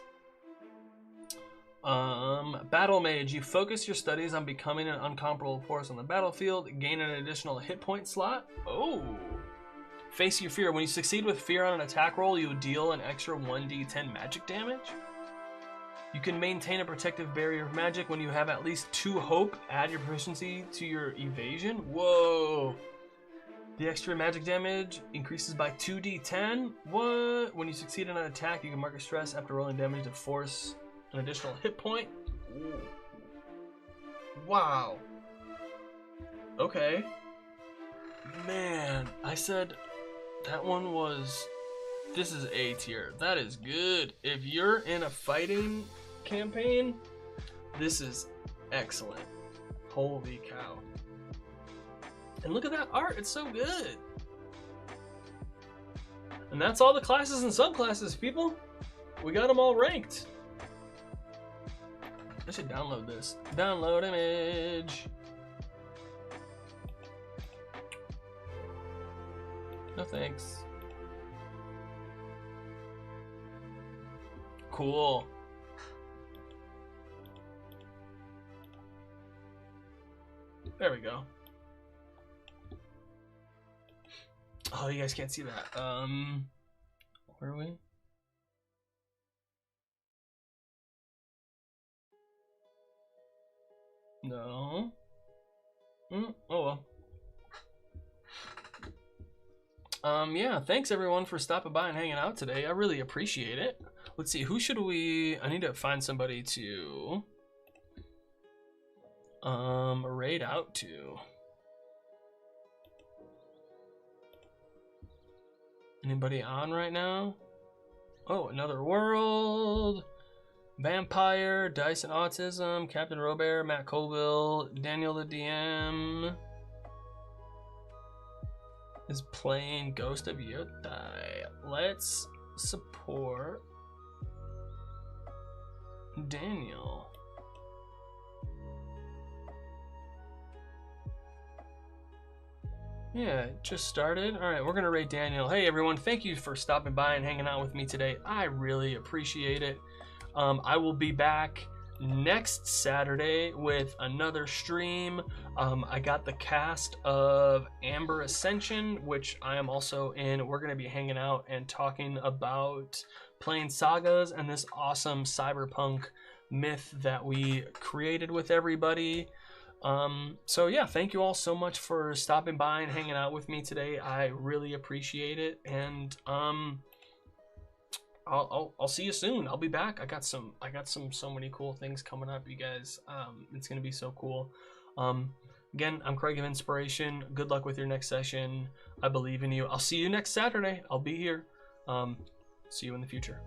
Battle Mage. You focus your studies on becoming an uncomparable force on the battlefield. Gain an additional hit point slot. Oh. Face your fear. When you succeed with fear on an attack roll, you deal an extra 1d10 magic damage. You can maintain a protective barrier of magic when you have at least 2 hope. Add your proficiency to your evasion. Whoa. The extra magic damage increases by 2d10. What? When you succeed on an attack, you can mark a stress after rolling damage to force an additional hit point. Ooh. Wow. Okay. Man, I said that one was... This is A tier. That is good. If you're in a fighting campaign, this is excellent. Holy cow. And look at that art, it's so good. And that's all the classes and subclasses, people. We got them all ranked. I should download this. Download image. No thanks. Cool. There we go. Oh, you guys can't see that. Where are we? No. Oh well. Yeah, thanks everyone for stopping by and hanging out today. I really appreciate it. Let's see, who should we... I need to find somebody to... raid out to. Anybody on right now? Oh, Another World, Vampire, Dice and Autism, Captain Robert, Matt Colville, Daniel the DM is playing Ghost of Yotai. Let's support Daniel. Yeah, it just started. All right, we're gonna rate Daniel. Hey everyone, thank you for stopping by and hanging out with me today. I really appreciate it. I will be back next Saturday with another stream. I got the cast of Amber Ascension, which I am also in. We're gonna be hanging out and talking about playing sagas and this awesome cyberpunk myth that we created with everybody. So yeah, thank you all so much for stopping by and hanging out with me today. I really appreciate it, and I'll see you soon. I'll be back. I got so many cool things coming up, you guys. It's gonna be so cool. Again, I'm Craig of Inspiration. Good luck with your next session. I believe in you. I'll see you next Saturday. I'll be here. See you in the future.